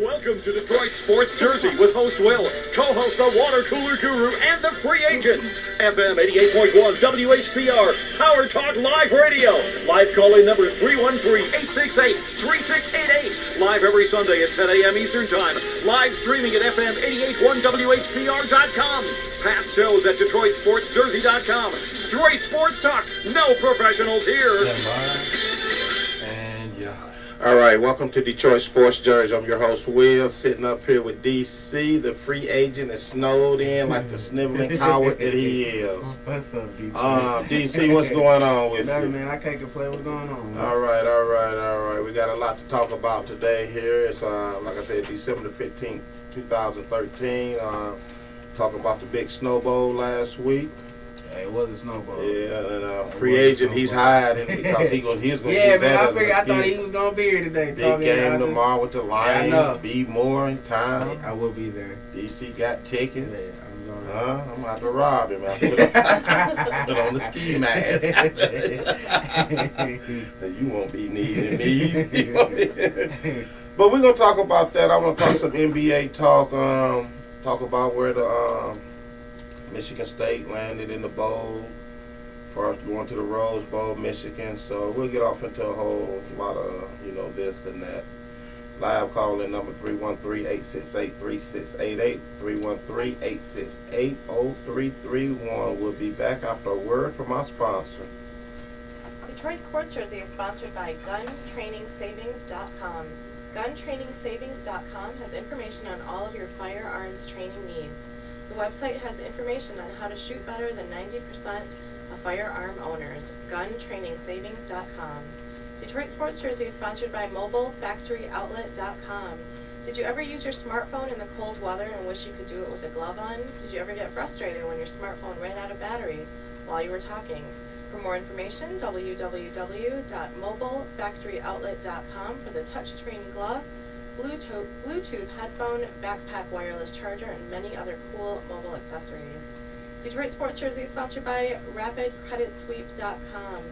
Welcome to Detroit Sports Jersey with host Will, co-host the Water Cooler Guru, and the Free Agent. FM 88.1 WHPR, Power Talk Live Radio. Live call-in number 313-868-3688. Live every Sunday at 10 a.m. Eastern Time. Live streaming at FM 88.1WHPR.com. Past shows at DetroitSportsJersey.com. Straight sports talk, no professionals here. All right, welcome to Detroit Sports Jersey. I'm your host, Will, sitting up here with DC, the free agent that snowed in like the sniveling coward that he is. What's up, DC? DC, what's going on with Nothing, you? man. I can't complain. What's going on, man? All right. We got a lot to talk about today here. It's, like I said, December 15th, 2013. Talking about the big snowball last week. Hey, it was a snowball. Yeah, and free agent, he's hiding because he was going to yeah, use man, that I as figured, an I thought he excuse. was going to be here today. Big game tomorrow with the Lions. Yeah, I know. Be more in time. I will be there. DC got tickets. Yeah, I'm going I'm going to have to rob him. Put on the ski mask. You won't be needing me. But we're going to talk about that. I want to talk some NBA talk. Talk about where the Michigan State landed in the bowl. First going to the Rose Bowl, Michigan. So we'll get off into a whole lot of, this and that. Live call-in number 313-868-3688, 313-868-0331. We'll be back after a word from our sponsor. Detroit Sports Jersey is sponsored by GunTrainingSavings.com. GunTrainingSavings.com has information on all of your firearms training needs. The website has information on how to shoot better than 90% of firearm owners. GunTrainingSavings.com. Detroit Sports Jersey is sponsored by MobileFactoryOutlet.com. Did you ever use your smartphone in the cold weather and wish you could do it with a glove on? Did you ever get frustrated when your smartphone ran out of battery while you were talking? For more information, www.mobilefactoryoutlet.com for the touchscreen glove, Bluetooth headphone, backpack wireless charger, and many other cool mobile accessories. Detroit Sports Jersey is sponsored by RapidCreditSweep.com.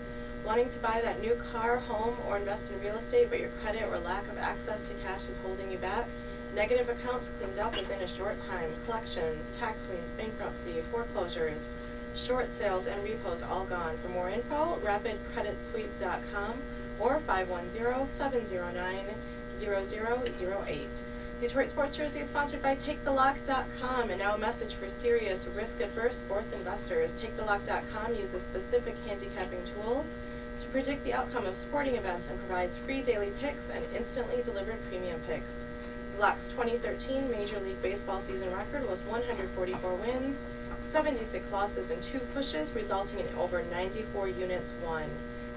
Wanting to buy that new car, home, or invest in real estate, but your credit or lack of access to cash is holding you back? Negative accounts cleaned up within a short time. Collections, tax liens, bankruptcy, foreclosures, short sales, and repos all gone. For more info, RapidCreditSweep.com or 510-709-0008. Detroit Sports Jersey is sponsored by TakeTheLock.com, and now a message for serious, risk-averse sports investors. TakeTheLock.com uses specific handicapping tools to predict the outcome of sporting events and provides free daily picks and instantly delivered premium picks. The Lock's 2013 Major League Baseball season record was 144 wins, 76 losses, and 2 pushes, resulting in over 94 units won.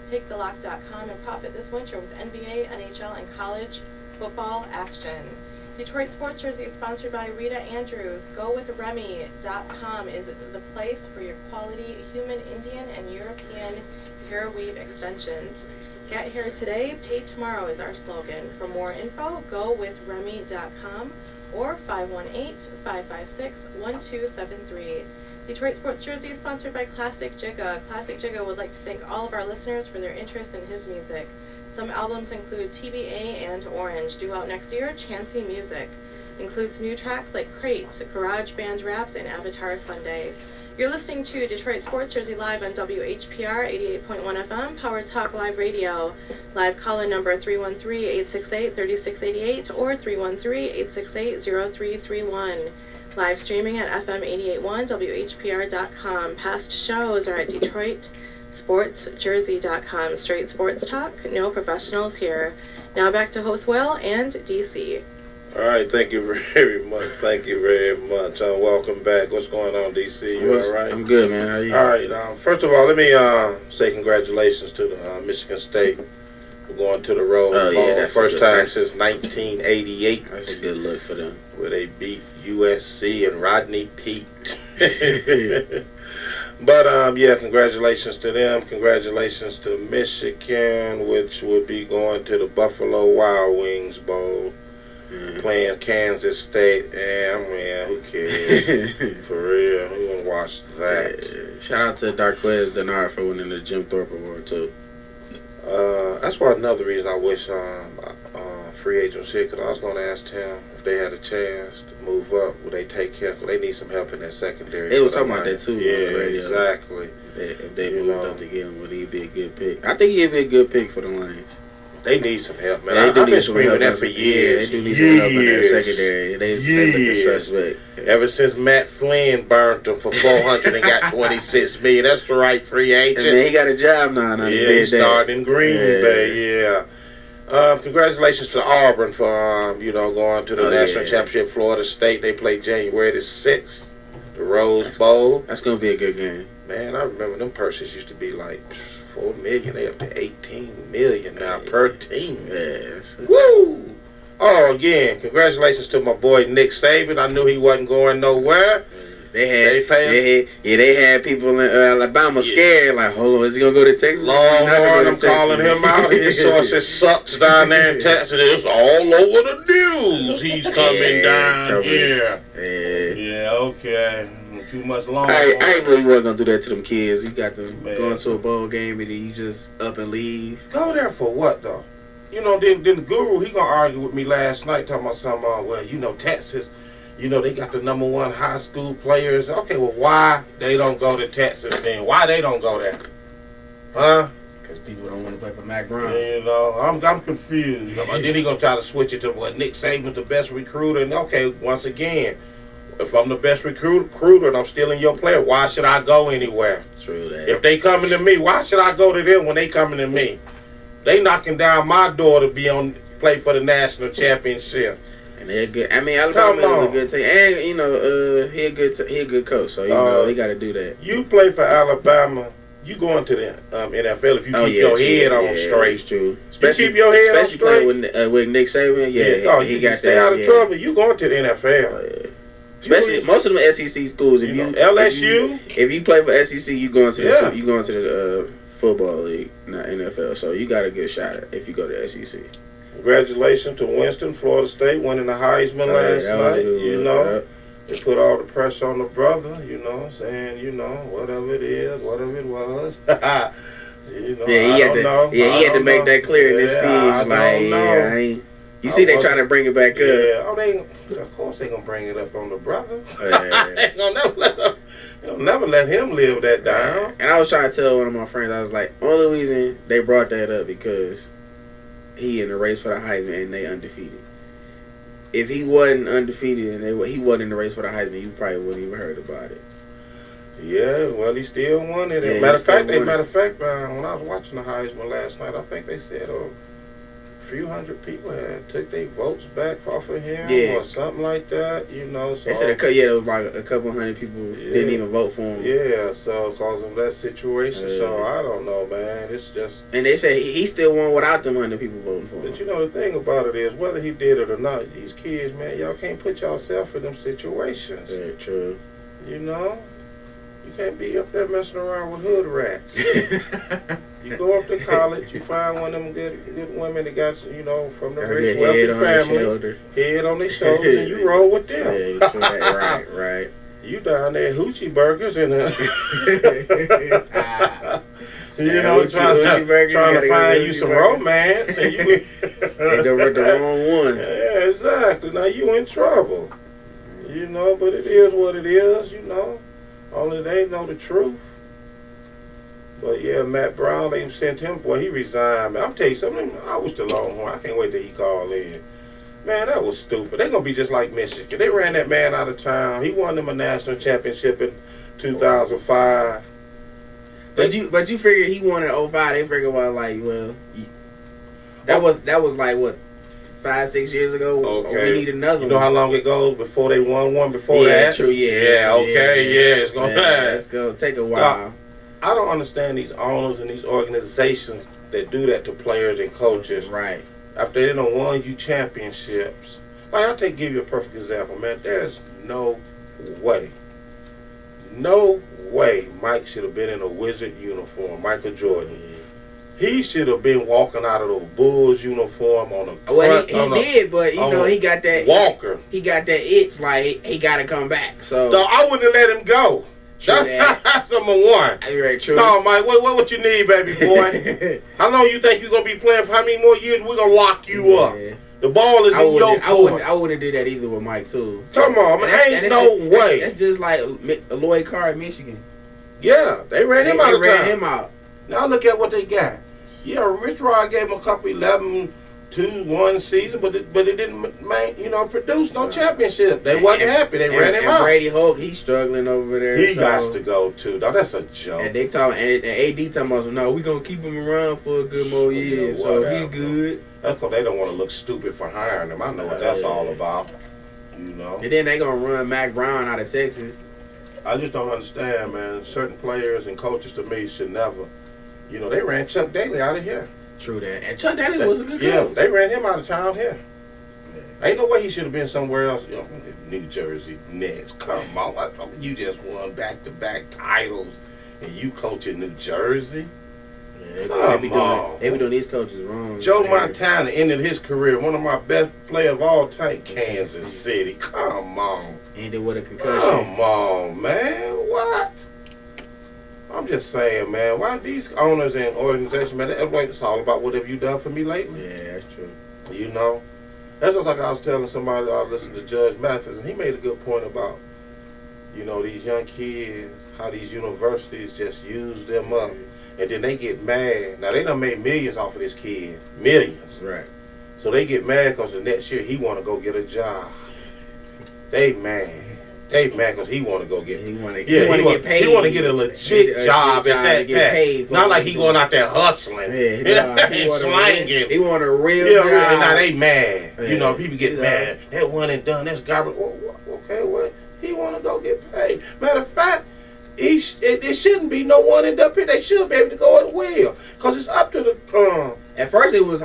TakeTheLock.com and profit this winter with NBA, NHL, and college football action. Detroit Sports Jersey is sponsored by Rita Andrews. GoWithRemy.com is the place for your quality human, Indian, and European hair weave extensions. Get hair today, pay tomorrow is our slogan. For more info, GoWithRemy.com or 518-556-1273. Detroit Sports Jersey is sponsored by Classic Jigga. Classic Jigga would like to thank all of our listeners for their interest in his music. Some albums include TBA and Orange, due out next year. Chancy Music includes new tracks like Crates, Garage Band Raps, and Avatar Sunday. You're listening to Detroit Sports Jersey live on WHPR 88.1 FM, Power Talk Live Radio. Live call-in number 313-868-3688 or 313-868-0331. Live streaming at FM 88.1 WHPR.com. Past shows are at DetroitSportsJersey.com. Straight sports talk, no professionals here. Now back to host Will and DC. All right, thank you very much. Welcome back. What's going on, DC? You all right? I'm good, man. How are you? All right. First of all, let me say congratulations to the Michigan State for going to the Rose Bowl. Yeah, First time since 1988. That's a good look for them. Where they beat USC and Rodney Peete. But, congratulations to them. Congratulations to Michigan, which will be going to the Buffalo Wild Wings Bowl. Playing Kansas State, who cares? For real, who gonna watch that? Shout out to Darquez Denard for winning the Jim Thorpe Award too. That's why another reason I wish free agency, because I was going to ask Tim if they had a chance to move up, would they take him? Because they need some help in that secondary. They was talking about that too. Yeah, on the radio. exactly. If they moved up to get him, would he be a good pick? I think he'd be a good pick for the Lions. They need some help, man. Yeah, I've been screaming that for years. Yeah, they do need some help in their secondary. They looking suspect. Ever since Matt Flynn burnt them for $400 and got $26 million, that's the right free agent. And man, he got a job now. Yeah, he's starting in Green Bay. Yeah. Congratulations to Auburn for going to the national championship. Florida State, they play January the 6th, the Rose Bowl. That's gonna be a good game. Man, I remember them purses used to be like $4 million. They up to $18 million now per team. Yeah. Woo! Oh, again, congratulations to my boy Nick Saban. I knew he wasn't going nowhere. They had people in Alabama scared. Like, hold on, is he gonna go to Texas? Longhorn, I'm calling him out. His sources sucks down there in Texas. It's all over the news. He's coming down here. Yeah, okay. Too much Longhorn. I ain't really wasn't gonna do that to them kids. You got them going to a bowl game and then you just up and leave. Go there for what though? Then the guru, he gonna argue with me last night talking about something. Texas. They got the #1 high school players. Okay, well, why they don't go to Texas then? Why they don't go there? Huh? Because people don't want to play for Mac Brown. I'm confused. Then he gonna try to switch it to Nick Saban's the best recruiter. And okay, once again, if I'm the best recruiter and I'm stealing your player, why should I go anywhere? True that. If they coming to me, why should I go to them when they coming to me? They knocking down my door to play for the national championship. And they're good. I mean, Alabama is a good team, and he a good coach. So they got to do that. You play for Alabama, you going to the NFL if you keep your head on straight. It's true. Especially, you keep your head on straight. Playing with Nick Saban. Yeah, he got stay out of trouble. You going to the NFL. Especially most of them SEC schools. If you LSU, if you play for SEC, you going to the football league, not NFL. So you got a good shot if you go to SEC. Congratulations to Winston, Florida State, winning the Heisman last night. They put all the pressure on the brother, saying, whatever it is, whatever it was. He had to make that clear in his speech. You see, they trying to bring it back up. Yeah, of course they gonna bring it up on the brother. They gonna never let him live that down. And I was trying to tell one of my friends, I was like, only reason they brought that up because he in the race for the Heisman and they undefeated. If he wasn't undefeated and he wasn't in the race for the Heisman, you probably wouldn't even heard about it. Yeah, well, he still won it. Yeah, matter of fact, when I was watching the Heisman last night, I think they said a few hundred people took their votes back off of him or something like that. So they said there was like a couple hundred people didn't even vote for him. Yeah, so because of that situation, so I don't know, man. It's just. And they said he still won without them 100 people voting for him. But the thing about it is, whether he did it or not, these kids, man, y'all can't put yourself in them situations. Yeah, true. You can't be up there messing around with hood rats. You go up to college, you find one of them good women that got, from the rich, wealthy families, head on their shoulders, and you roll with them. Yeah, right. You down there hoochie burgers and trying to find you some romance, and you the wrong one. Yeah, exactly. Now you in trouble. But it is what it is. Only they know the truth. But yeah, Matt Brown, they sent him. Boy, he resigned. Man, I'm telling you something. I was the Longhorn. I can't wait till he called in. Man, that was stupid. They're gonna be just like Michigan. They ran that man out of town. He won them a national championship in 2005. But you figure he won in 2005. They figured that was like what, 5-6 years ago. Okay. We need another. You know how long it goes before they won one before that? Yeah, true. Yeah. Okay. It's gonna. It's gonna take a while. I don't understand these owners and these organizations that do that to players and coaches. Right. After they done won you championships. I'll give you a perfect example, man. There's no way Mike should have been in a Wizard uniform, Michael Jordan. He should have been walking out of those Bulls uniform on a. Well, he did, but he got that Walker. He got that itch, like he got to come back. So I wouldn't have let him go. True that. That's number one. Are you right? True. No, Mike, what you need, baby boy? How long you think you're going to be playing for? How many more years we're going to lock you up? The ball is in your court. I wouldn't do that either with Mike, too. Come on, man. Ain't no way. That's just like Lloyd Carr at Michigan. Yeah, they ran him out of town. They ran him out. Now look at what they got. Yeah, Rich Rod gave him a couple 11-2-1 season, but it didn't produce no championship. They wasn't happy. They ran him out. Brady Hope, he's struggling over there. He got to go too. Now that's a joke. And they talking, and AD talking about, no, we gonna keep him around for a good more years, so he good. That's because they don't want to look stupid for hiring him. I know what that's all about. You know. And then they gonna run Mac Brown out of Texas. I just don't understand, man. Certain players and coaches to me should never. They ran Chuck Daly out of here. True that. And Chuck Daly was a good coach. Yeah, they ran him out of town here. Ain't no way he should have been somewhere else. New Jersey Nets. Come on. You just won back-to-back titles, and you coach in New Jersey? Yeah, they be doing these coaches wrong. Joe Montana ended his career, one of my best players of all time, Kansas City. Come on. Ended with a concussion. Come on, man. What? I'm just saying, man, why these owners and organizations, man, it's all about what have you done for me lately? Yeah, that's true. That's just like I was telling somebody I listened to Judge Mathis, and he made a good point about, these young kids, how these universities just use them up, and then they get mad. Now, they done made millions off of this kid. Millions. Right. So they get mad because the next year he want to go get a job. They mad. They mad because he want to go get. He want to get paid. He want to get a legit job at that time. Not like he going out there hustling and slanging. He want a real job. Now they mad. Yeah. People get mad. That one and done. That's garbage. Okay, what? He want to go get paid. Matter of fact, it shouldn't be no one and done. They should be able to go at will because it's up to the. At first, they was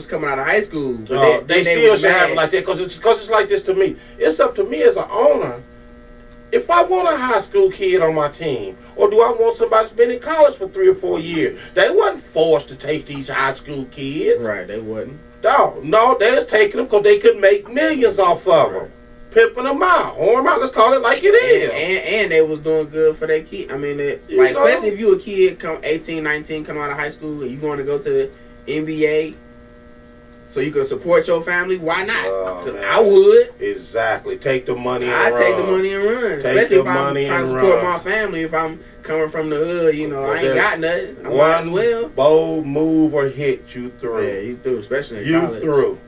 coming out of high school. But they still should have it like that because it's like this to me. It's up to me as an owner. If I want a high school kid on my team, or do I want somebody that's been in college for 3 or 4 years? They wasn't forced to take these high school kids. Right, they wasn't. No, they was taking them because they could make millions off of them. Pimping them out, whoring them out, let's call it like it is. And they was doing good for their kid. I mean, especially if you a kid, 18, 19, come out of high school, and you going to go to the NBA, so you can support your family, why not? I would. Exactly. Take the money and run. I take the money and run. Especially if I'm trying to support my family. If I'm coming from the hood, I ain't got nothing. I might as well. Bold move or hit, you through. Yeah, you through, especially in college. You through.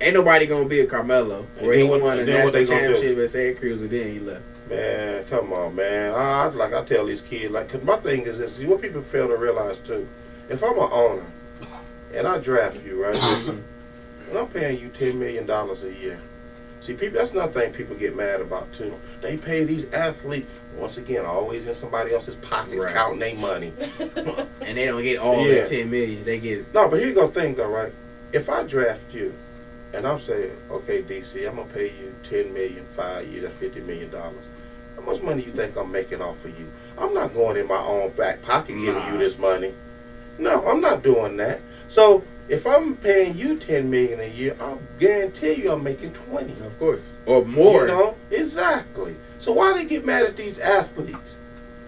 Ain't nobody going to be a Carmelo. Where he won a national championship at Santa Cruz and then he left. Man, come on, man. I tell these kids, because my thing is this, what people fail to realize too, if I'm an owner, and I draft you, right? And I'm paying you $10 million a year. See, people, that's another thing people get mad about, too. They pay these athletes, once again, always in somebody else's pockets, counting their money. And they don't get all that $10 million. They get... No, but here's the thing, though, right? If I draft you, and I'm saying, okay, DC, I'm going to pay you $10 million, 5 years, that's $50 million. How much money you think I'm making off of you? I'm not going in my own back pocket giving you this money. No, I'm not doing that. So if I'm paying you $10 million a year, I'll guarantee you I'm making 20. Of course, or more. Exactly. So why they get mad at these athletes?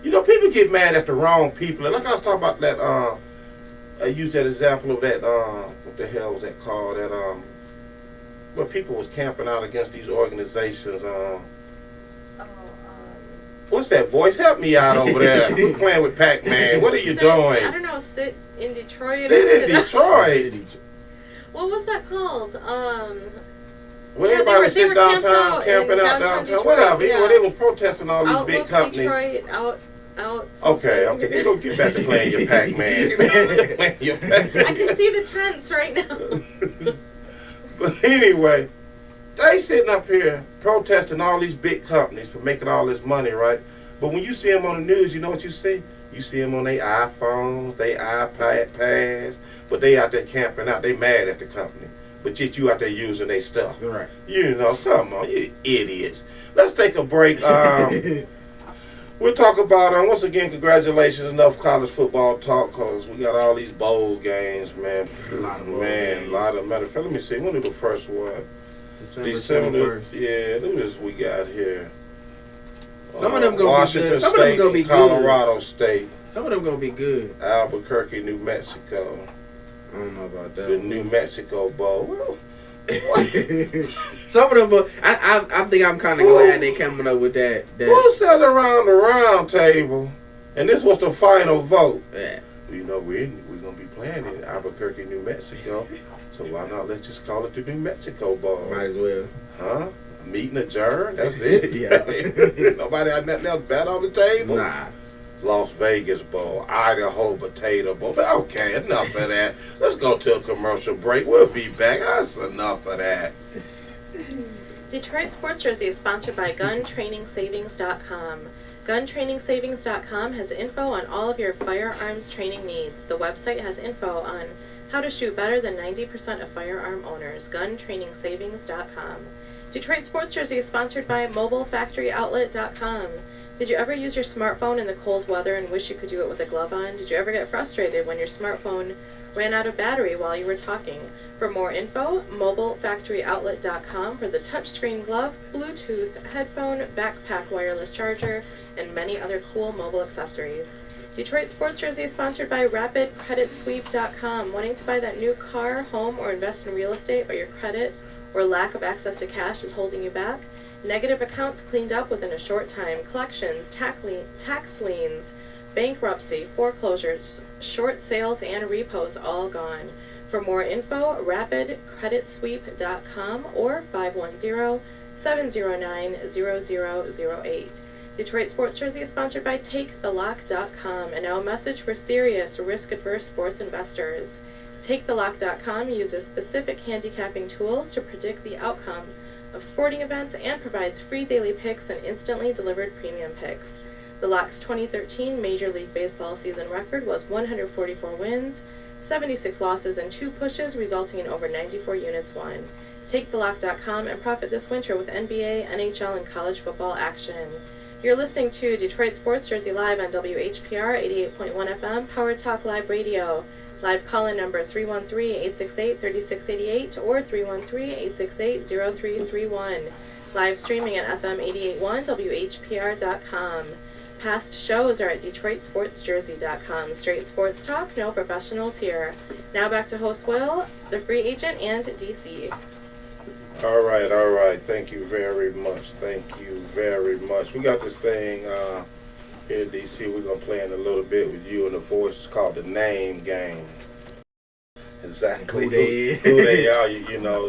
People get mad at the wrong people. And like I was talking about that. I used that example of that. What the hell was that called? That where people was camping out against these organizations. What's that voice? Help me out over there. We're playing with Pac-Man. What are you doing? I don't know. Sit in Detroit. Sit in Detroit. What was that called? Well, everybody would sit downtown, camping out downtown. Detroit, whatever. Yeah. Well, they was protesting all these big companies. Detroit, out. Okay. They don't get back to playing your Pac-Man. I can see the tents right now. But anyway, they sitting up here protesting all these big companies for making all this money, right? But when you see them on the news, you know what you see? You see them on their iPhones, their iPads, but they out there camping out. They mad at the company. But yet you out there using their stuff. Right. Come on, you idiots. Let's take a break. We'll talk about, once again, congratulations, enough college football talk, because we got all these bowl games, man. A lot of bowl games. A lot of matter of fact, let me see. When did the first one? December 21st. Yeah, look at this we got here. Some of them gonna Washington be good. Some of them State, gonna be and Colorado State, Some of them gonna be good. Albuquerque, New Mexico, I don't know about that. the one. New Mexico Bowl. Well, Some of them, but I think I'm kind of glad they coming up with that. who sat around the round table, and this was the final vote? Yeah. You know, we're gonna be playing in Albuquerque, New Mexico, so why not let's just call it the New Mexico Bowl? Might as well. Huh? Meeting adjourned. That's it. Yeah. Nobody had nothing else bet on the table. Nah. Las Vegas Bowl, Idaho Potato Bowl. But okay, enough of that. Let's go to a commercial break. We'll be back. That's enough of that. Detroit Sports Jersey is sponsored by GunTrainingSavings.com. GunTrainingSavings.com has info on all of your firearms training needs. The website has info on how to shoot better than 90% of firearm owners. GunTrainingSavings.com. Detroit Sports Jersey is sponsored by MobileFactoryOutlet.com. Did you ever use your smartphone in the cold weather and wish you could do it with a glove on? Did you ever get frustrated when your smartphone ran out of battery while you were talking? For more info, MobileFactoryOutlet.com for the touchscreen glove, Bluetooth, headphone, backpack wireless charger, and many other cool mobile accessories. Detroit Sports Jersey is sponsored by RapidCreditSweep.com. Wanting to buy that new car, home, or invest in real estate, but your credit or lack of access to cash is holding you back? Negative accounts cleaned up within a short time, collections, tax liens, bankruptcy, foreclosures, short sales, and repos all gone. For more info, rapidcreditsweep.com or 510-709-0008. Detroit Sports Jersey is sponsored by TakeTheLock.com. And now a message for serious, risk-averse sports investors. TakeTheLock.com uses specific handicapping tools to predict the outcome of sporting events and provides free daily picks and instantly delivered premium picks. The Lock's 2013 Major League Baseball season record was 144 wins, 76 losses, and 2 pushes, resulting in over 94 units won. TakeTheLock.com and profit this winter with NBA, NHL, and college football action. You're listening to Detroit Sports Jersey live on WHPR 88.1 FM, Power Talk Live Radio. Live call-in number 313-868-3688 or 313-868-0331. Live streaming at FM 88.1 WHPR.com. Past shows are at DetroitSportsJersey.com. Straight sports talk, no professionals here. Now back to host Will, the free agent, and DC. All right. Thank you very much. We got this thing here in DC. We're gonna play in a little bit with you and the voice. It's called the name game. Exactly Who they who they are. You know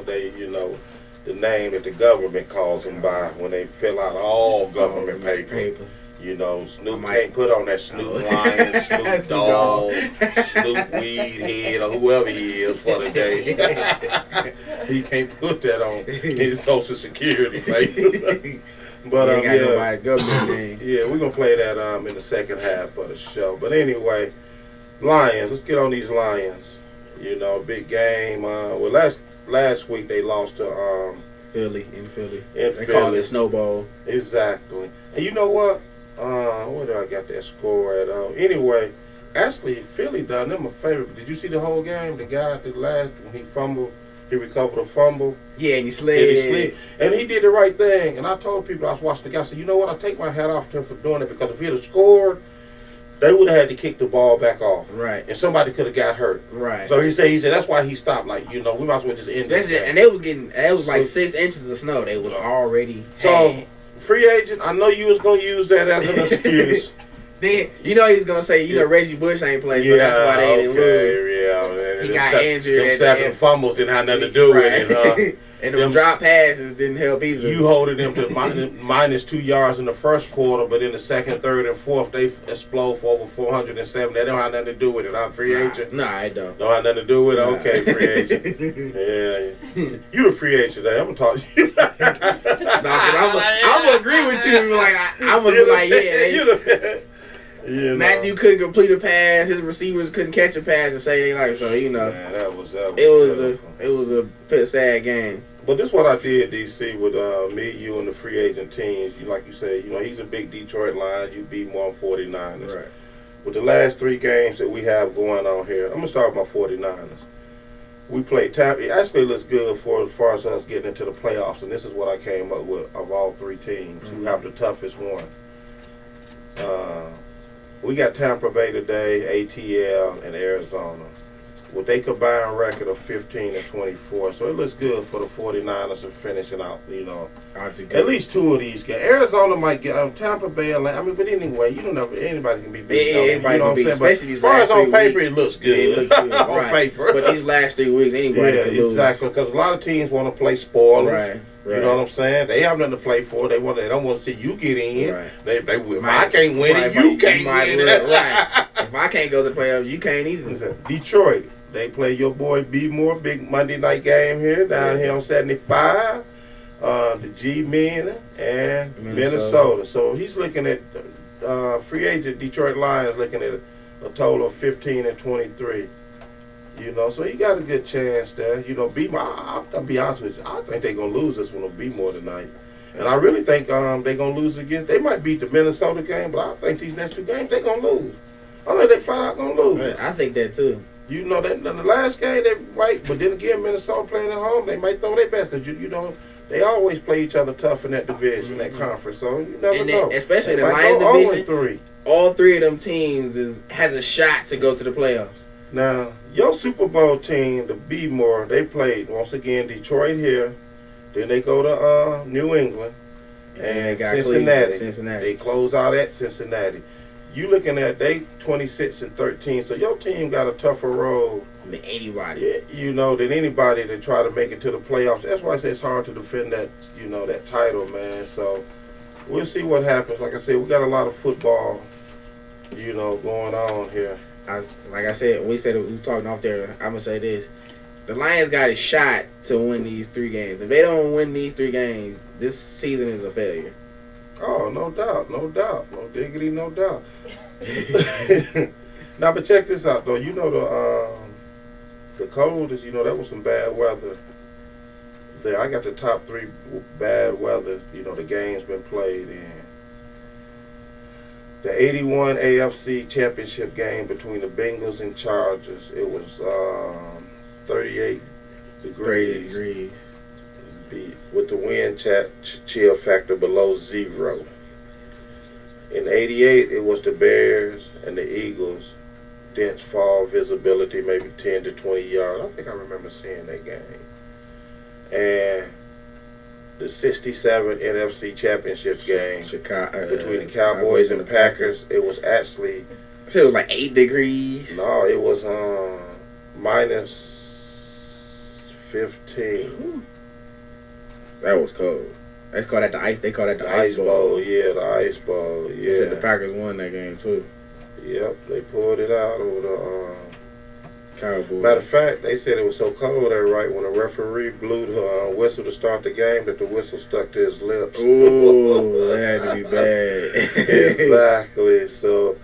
the name that the government calls them by when they fill out all government papers. You know, Snoop can't put on that Snoop Lion, Snoop Dogg, Snoop Weedhead, or whoever he is for the day. He can't put that on his Social Security papers. But yeah, government name. Yeah, we're gonna play that in the second half of the show. But anyway, Lions. Let's get on these Lions. You know, big game. Well, last week they lost to Philly. They call it Snowball. Exactly. And you know what? Where did I got that score at? Anyway, actually, Philly done them a favor. Did you see the whole game? The guy at the last when he fumbled. He recovered a fumble. Yeah, and he slid. And he did the right thing. And I told people, I was watching the guy, I said, you know what? I take my hat off to him for doing it, because if he had scored, they would have had to kick the ball back off. Right. And somebody could have got hurt. Right. So he said that's why he stopped. Like, we might as well just end this. And it was like 6 inches of snow. They was already. So, free agent, I know you was going to use that as an excuse. Then, he was going to say, Reggie Bush ain't playing, so that's why they didn't lose. Yeah. He got injured. Them 7 fumbles didn't have nothing to do with it. And them drop passes didn't help either. You holding them to minus 2 yards in the first quarter, but in the second, third, and fourth, they explode for over 407. They don't have nothing to do with it. I'm free agent. Nah, I don't. Don't have nothing to do with it? Okay, free agent. Yeah. You the free agent today. I'm going to talk to you. I'm going to agree with you. Like, I'm going to be like, Matthew couldn't complete a pass. His receivers couldn't catch a pass to save their life. So Man, that was it was a bit sad game. But this is what I did, DC, with me, you, and the free agent teams. Like you said, he's a big Detroit Lion. You beat him on 49ers. Right. With the last 3 games that we have going on here, I'm gonna start with my 49ers. We played it actually looks good as far as us getting into the playoffs, and this is what I came up with of all 3 teams who have the toughest one. We got Tampa Bay today, ATL, and Arizona, with a combined record of 15-24. So it looks good for the 49ers of finishing out, at least two of these games. Arizona might get Tampa Bay, Atlanta. I mean, but anyway, you don't know, anybody can be beat. Anybody can beat, especially these last 3 weeks. As far as on paper, it looks good. It looks good, on right. paper. But these last 3 weeks, anybody can lose. Exactly, because a lot of teams want to play spoilers. Right. You know what I'm saying? They have nothing to play for. They don't want to see you get in. Right. If I can't win it, you can't win it. Right. If I can't go to the playoffs, you can't either. Detroit, they play your boy B Moore, big Monday night game here down here on 75. The G-Men and Minnesota. So he's looking at free agent Detroit Lions looking at a total of 15-23. So he got a good chance there. I'll be honest with you. I think they're going to lose this one on B-More tonight. And I really think they're going to lose again. They might beat the Minnesota game, but I think these next 2 games they're going to lose. I think they flat out going to lose. I think that too. That in the last game they might, but then again, Minnesota playing at home, they might throw their best because they always play each other tough in that division, that conference. So you never know. Especially they the Lions division. 0-3. All 3 of them teams has a shot to go to the playoffs. Now, your Super Bowl team, the B-More, they played once again Detroit here. Then they go to New England and Cincinnati. They close out at Cincinnati. You looking at they 26-13, so your team got a tougher road than anybody. Than anybody to try to make it to the playoffs. That's why I say it's hard to defend that, that title, man. So we'll see what happens. Like I said, we got a lot of football, going on here. Like I said, we were talking off there. I'm gonna say this: the Lions got a shot to win these 3 games. If they don't win these 3 games, this season is a failure. Oh, no doubt, no diggity, no doubt. Now, but check this out, though. The coldest, that was some bad weather there. I got the top 3 bad weather, the game's been played in. The 81 AFC Championship game between the Bengals and Chargers, it was 38 degrees. 30 degrees. With the wind chill factor below 0. In 88, it was the Bears and the Eagles. Dense fall visibility, maybe 10 to 20 yards. I think I remember seeing that game. And the 67 NFC Championship game between the Cowboys and the Packers, it was actually... So it was like 8 degrees? No, it was minus 15. That was cold. They call that the ice bowl. Yeah, the ice bowl. Yeah. They said the Packers won that game too. Yep, they pulled it out over the Cowboys. Matter of fact, they said it was so cold there, right, when the referee blew the whistle to start the game, that the whistle stuck to his lips. Ooh, that had to be bad. Exactly. So,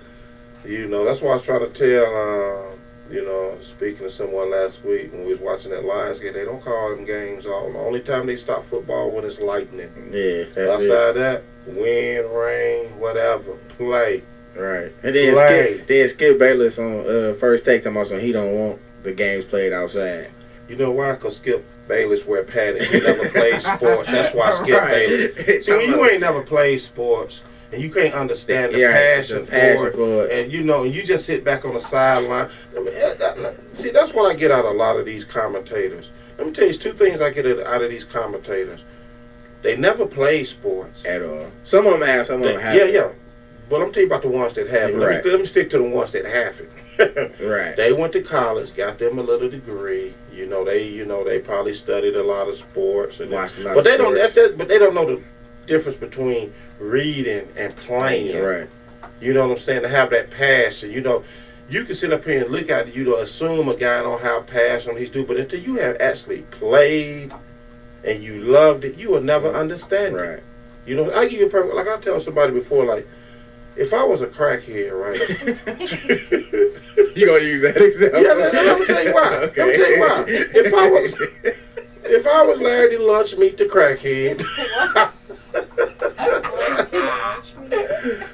that's why I was trying to tell. Speaking to someone last week when we was watching that Lions game, they don't call them games all. The only time they stop football when it's lightning. Yeah, that's outside that, wind, rain, whatever, play. Right. And then Skip Bayless on First Take talking about he don't want the games played outside. You know why? Because Skip Bayless wear padding. He never played sports. That's why Skip Bayless. See, when you ain't never played sports, and you can't understand the passion for it, and you just sit back on the sideline. See, that's what I get out of a lot of these commentators. Let me tell you, 2 things I get out of these commentators. They never play sports at all. Some of them have, some of them haven't. Yeah. But I'm telling you about the ones that have it. Right. Let me stick to the ones that have it. Right. They went to college, got them a little degree. They probably studied a lot of sports, and watched a lot but of they sports. but they don't know the difference between reading and playing. Right. You know what I'm saying? To have that passion. You can sit up here and look at it, assume a guy don't have passion on his do, but until you have actually played and you loved it, you will never understand it. Right. I give you a perfect, like I tell somebody before, like, if I was a crackhead, right? You gonna use that example? Yeah, let me tell you why. Okay. Let me tell you why. If I was Larry Lunch Meat the crackhead,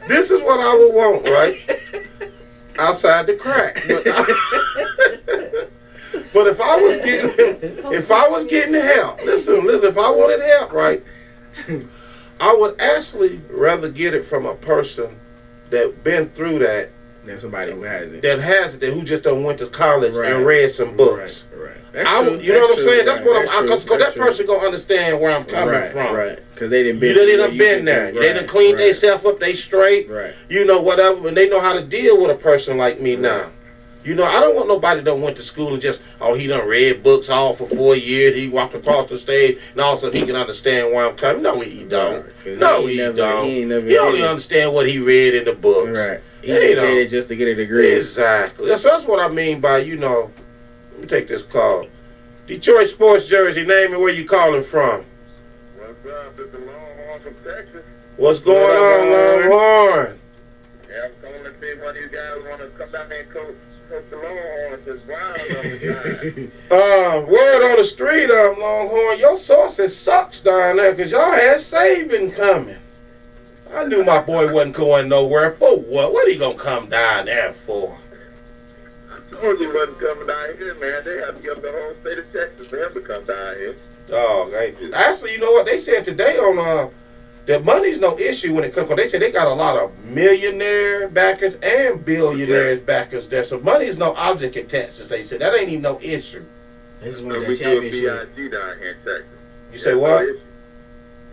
this is what I would want, right? Outside the crack. But if I was getting help, listen, if I wanted help, right, I would actually rather get it from a person that been through that, There's somebody who has it. who just done went to college Right. and read some books. Right. That's true. You know what I'm saying? That's Right. what I'm, That's because that true. person gonna understand where I'm coming Right. from. Right. Because they didn't You done been there. They done cleaned themselves up. They straight. Right. You know, whatever, and they know how to deal with a person like me now. You know, I don't want nobody that went to school and just, he done read books all for 4 years. He walked across the stage, and all of a sudden he can understand where I'm coming. No, he don't. No, he don't. He only understand what he read in the books. Right. He just did it just to get a degree. Exactly. That's what I mean by, let me take this call. Detroit sports jersey, name and where you calling from. What's up? It's the Longhorn from Texas. What's going on, Longhorn? Yeah, I'm calling to see if one of you guys want to come down there and coach the Longhorns. It's wild on the time. Word on the street, Longhorn, your sources sucks down there because y'all had Saban coming. I knew my boy wasn't going nowhere. For what? What he gonna come down there for? I told you he wasn't coming down here, man. They have to give the whole state of Texas for him to come down here. Dog, hey. Actually, you know what? They said today on that money's no issue when it comes. Cause they said they got a lot of millionaire backers and billionaires backers there. So money is no object in Texas. They said that ain't even no issue. They just So won we that do a championship. BIG down here in Texas. You say what?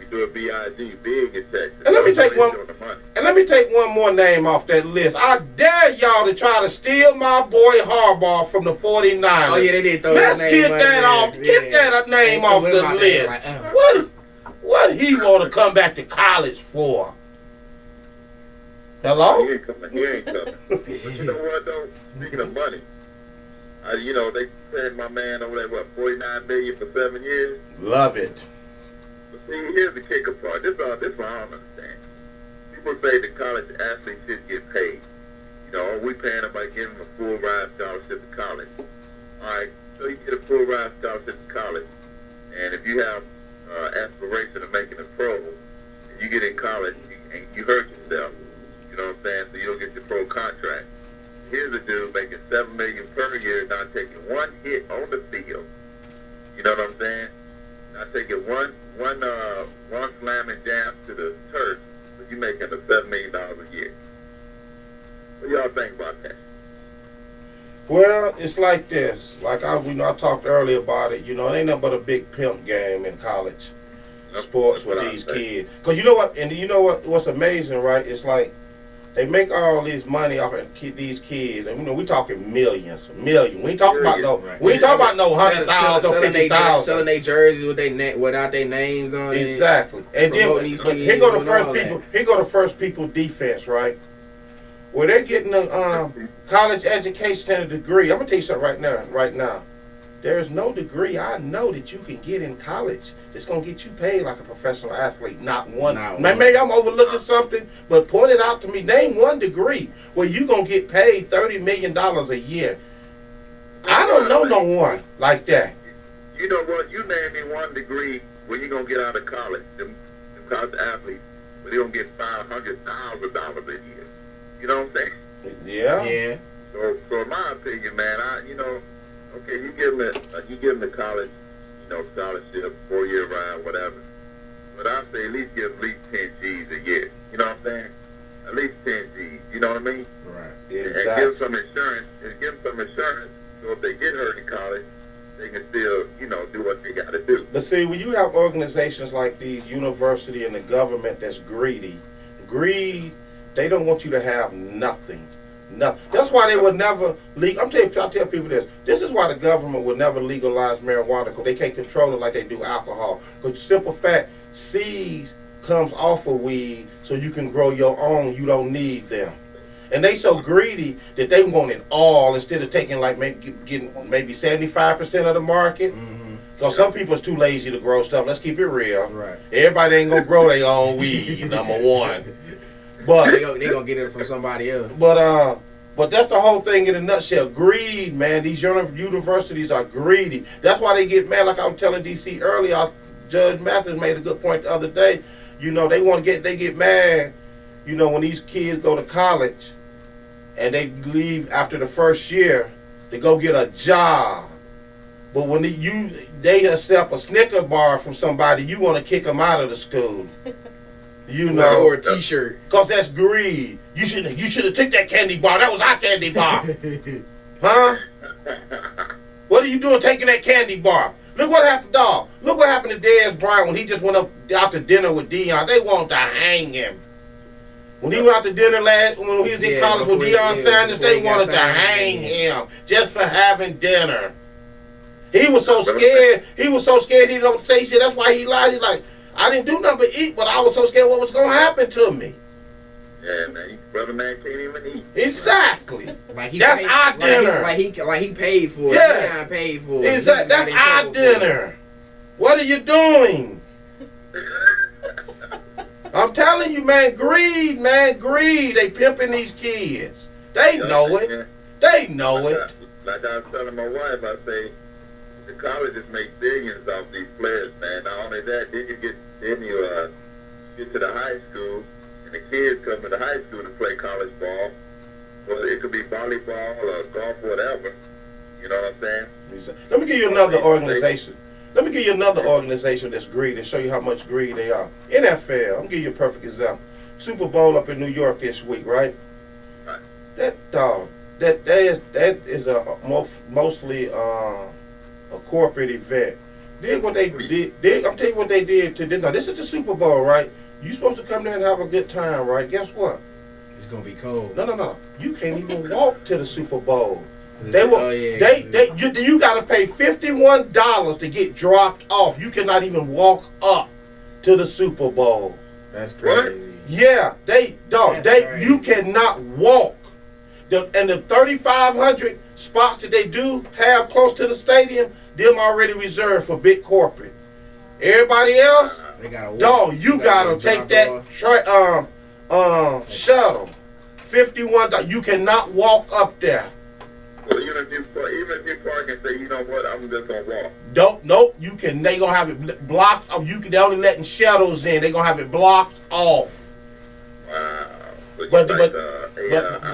We do a BIG big in Texas. And let me take one. On the money. And let me take one more name off that list. I dare y'all to try to steal my boy Harbaugh from the 49ers. Oh yeah, they did throw Let's his name get that off. Get that name off the list. What he want to come back to college for? Hello? He ain't coming. He ain't coming. But you know what though? Speaking of money, they paid my man over there $49 million for 7 years. Love it. But see, here's the kicker part. This what I don't understand. People say the college athletes should get paid. We paying them by giving them a full ride scholarship to college. All right, so you get a full ride scholarship to college, and if you have aspiration of making a pro, and you get in college and you hurt yourself, you know what I'm saying? So you don't get your pro contract. Here's a dude making $7 million per year, not taking one hit on the field. You know what I'm saying? Not taking one slam and jam to the turf, but you making a $7 million a year. What y'all think about that? Well, it's like this. Like I talked earlier about it. It ain't nothing but a big pimp game in college sports with these kids. Cause you know what? And you know what's amazing, right? It's like they make all this money off of these kids. And, we talking millions. We ain't talking about no. We ain't talking about no 100,000 or 50,000. Selling their jerseys without their names on it. Exactly. And then here go the first people. Here go the first people defense, right? Where they're getting a college education and a degree. I'm gonna tell you something right now. There's no degree I know that you can get in college that's gonna get you paid like a professional athlete. Not one. Maybe I'm overlooking something, but point it out to me. Name one degree where you gonna get paid $30 million a year. I don't know no one like that. You know what? You name me one degree where you gonna get out of college. Them college athletes, where they gonna get $500,000 a year. You know what I'm saying? Yeah. Yeah. So in my opinion, man, okay, you give them the college, scholarship, 4-year ride, whatever. But I say at least give them at least 10 G's a year. You know what I'm saying? At least 10 G's. You know what I mean? Right. Exactly. And give them some insurance. So if they get hurt in college, they can still, do what they got to do. But see, when you have organizations like these, university and the government that's greed, they don't want you to have nothing. No, that's why they would never I tell people this. This is why the government would never legalize marijuana, because they can't control it like they do alcohol. Because simple fact, seeds comes off of weed, so you can grow your own. You don't need them. And they so greedy that they want it all instead of taking getting maybe 75% of the market. Because some people is too lazy to grow stuff. Let's keep it real. Right. Everybody ain't gonna grow their own weed. Number one. But they gonna get it from somebody else. But that's the whole thing in a nutshell. Greed, man. These universities are greedy. That's why they get mad. Like I was telling DC earlier, Judge Mathis made a good point the other day. They get mad. When these kids go to college and they leave after the first year to go get a job. But when they accept a Snicker bar from somebody, you want to kick them out of the school. You know, or a T-shirt. Cause that's greed. You should have took that candy bar. That was our candy bar. Huh? What are you doing taking that candy bar? Look what happened, dog. Look what happened to Dez Bryant when he just went out to dinner with Deion. They wanted to hang him. When he went out to dinner when he was in college with Deion Sanders, they wanted to hang him just for having dinner. He was so scared. He was so scared he didn't say shit. That's why he lied. He's like, I didn't do nothing but eat, but I was so scared what was going to happen to me. Yeah, man. Brother man can't even eat. Exactly. Like that's our dinner. Like he paid for it. Yeah. Deion paid for it. Exactly. That's our dinner. What are you doing? I'm telling you, man, greed, man, greed. They pimping these kids. They know it. They know it. Like I was telling my wife, I say, the colleges make billions off these players, man. Not only that, then you get to the high school, and the kids come to the high school to play college ball. Well, it could be volleyball or golf, whatever. You know what I'm saying? Let me give you another organization. Let me give you another organization that's greedy and show you how much greed they are. NFL, I'm gonna give you a perfect example. Super Bowl up in New York this week, right? Right. That dog, that is a mostly a corporate event. Did what they did. I'm telling you what they did to this. Now this is the Super Bowl, right? You supposed to come there and have a good time, right? Guess what? It's gonna be cold. No. You can't even walk to the Super Bowl. You gotta pay $51 to get dropped off. You cannot even walk up to the Super Bowl. That's crazy. Yeah, you cannot walk. And the 3,500 spots that they do have close to the stadium, them already reserved for big corporate. Everybody else, they gotta you gotta take that shuttle. $51. You cannot walk up there. Well, even if you park and say, you know what, I'm just gonna walk. Nope. You can. They gonna have it blocked. They only letting shuttles in. They gonna have it blocked off. Wow.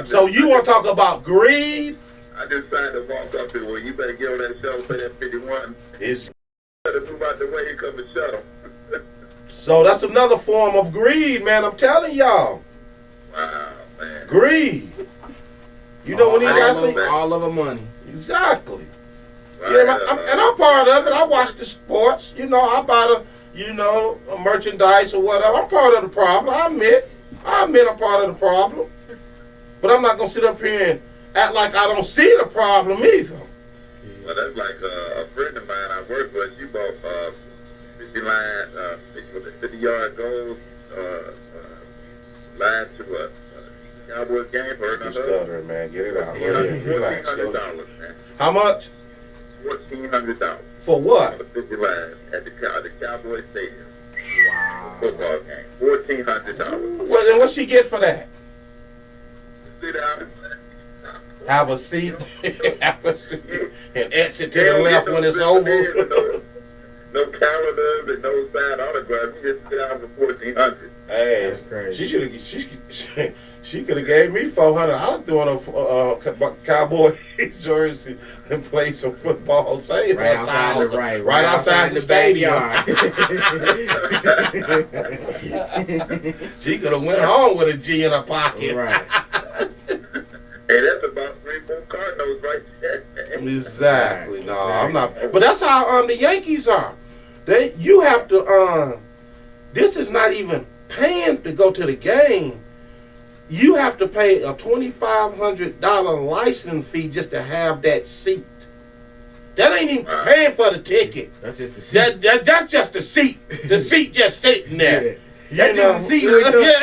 So you want to talk about greed? I just tried to walk up there. Well, you better get on that shuttle, pay that 51. It's better move out the way. Here comes the shuttle. So that's another form of greed, man. I'm telling y'all. Wow, man. Greed. You know when these athletes all of the money. Exactly. Right, Yeah, and I'm part of it. I watch the sports. You know, I buy a merchandise or whatever. I'm part of the problem. I admit I'm part of the problem. But I'm not gonna sit up here and act like I don't see the problem either. Well, that's like a friend of mine I work with. She bought 50-yard goals line to a Cowboys game for her. You're stuttering, man. Get it out. Relax. $1,400, man. How much? $1,400. For what? For the 50 line at the Cowboys Stadium. Wow. Football game. $1,400. Well, then what she get for that? Sit down. Have a seat. Have a seat. And exit to the left when it's over. No calendars and no signed autographs. You just sit down for $1,400. Hey, that's crazy. She could have gave me $400. I was doing a Cowboy jersey and played some football. Save right outside the right outside the stadium. She could have went home with a G in her pocket. Right. Hey, that's about 3-4 card notes right there. Exactly. No, I'm not. But that's how the Yankees are. You have to. This is not even paying to go to the game. You have to pay a $2,500 license fee just to have that seat. That ain't even paying for the ticket. That's just the seat. That's just the seat. The seat just sitting there. Yeah. That's just the seat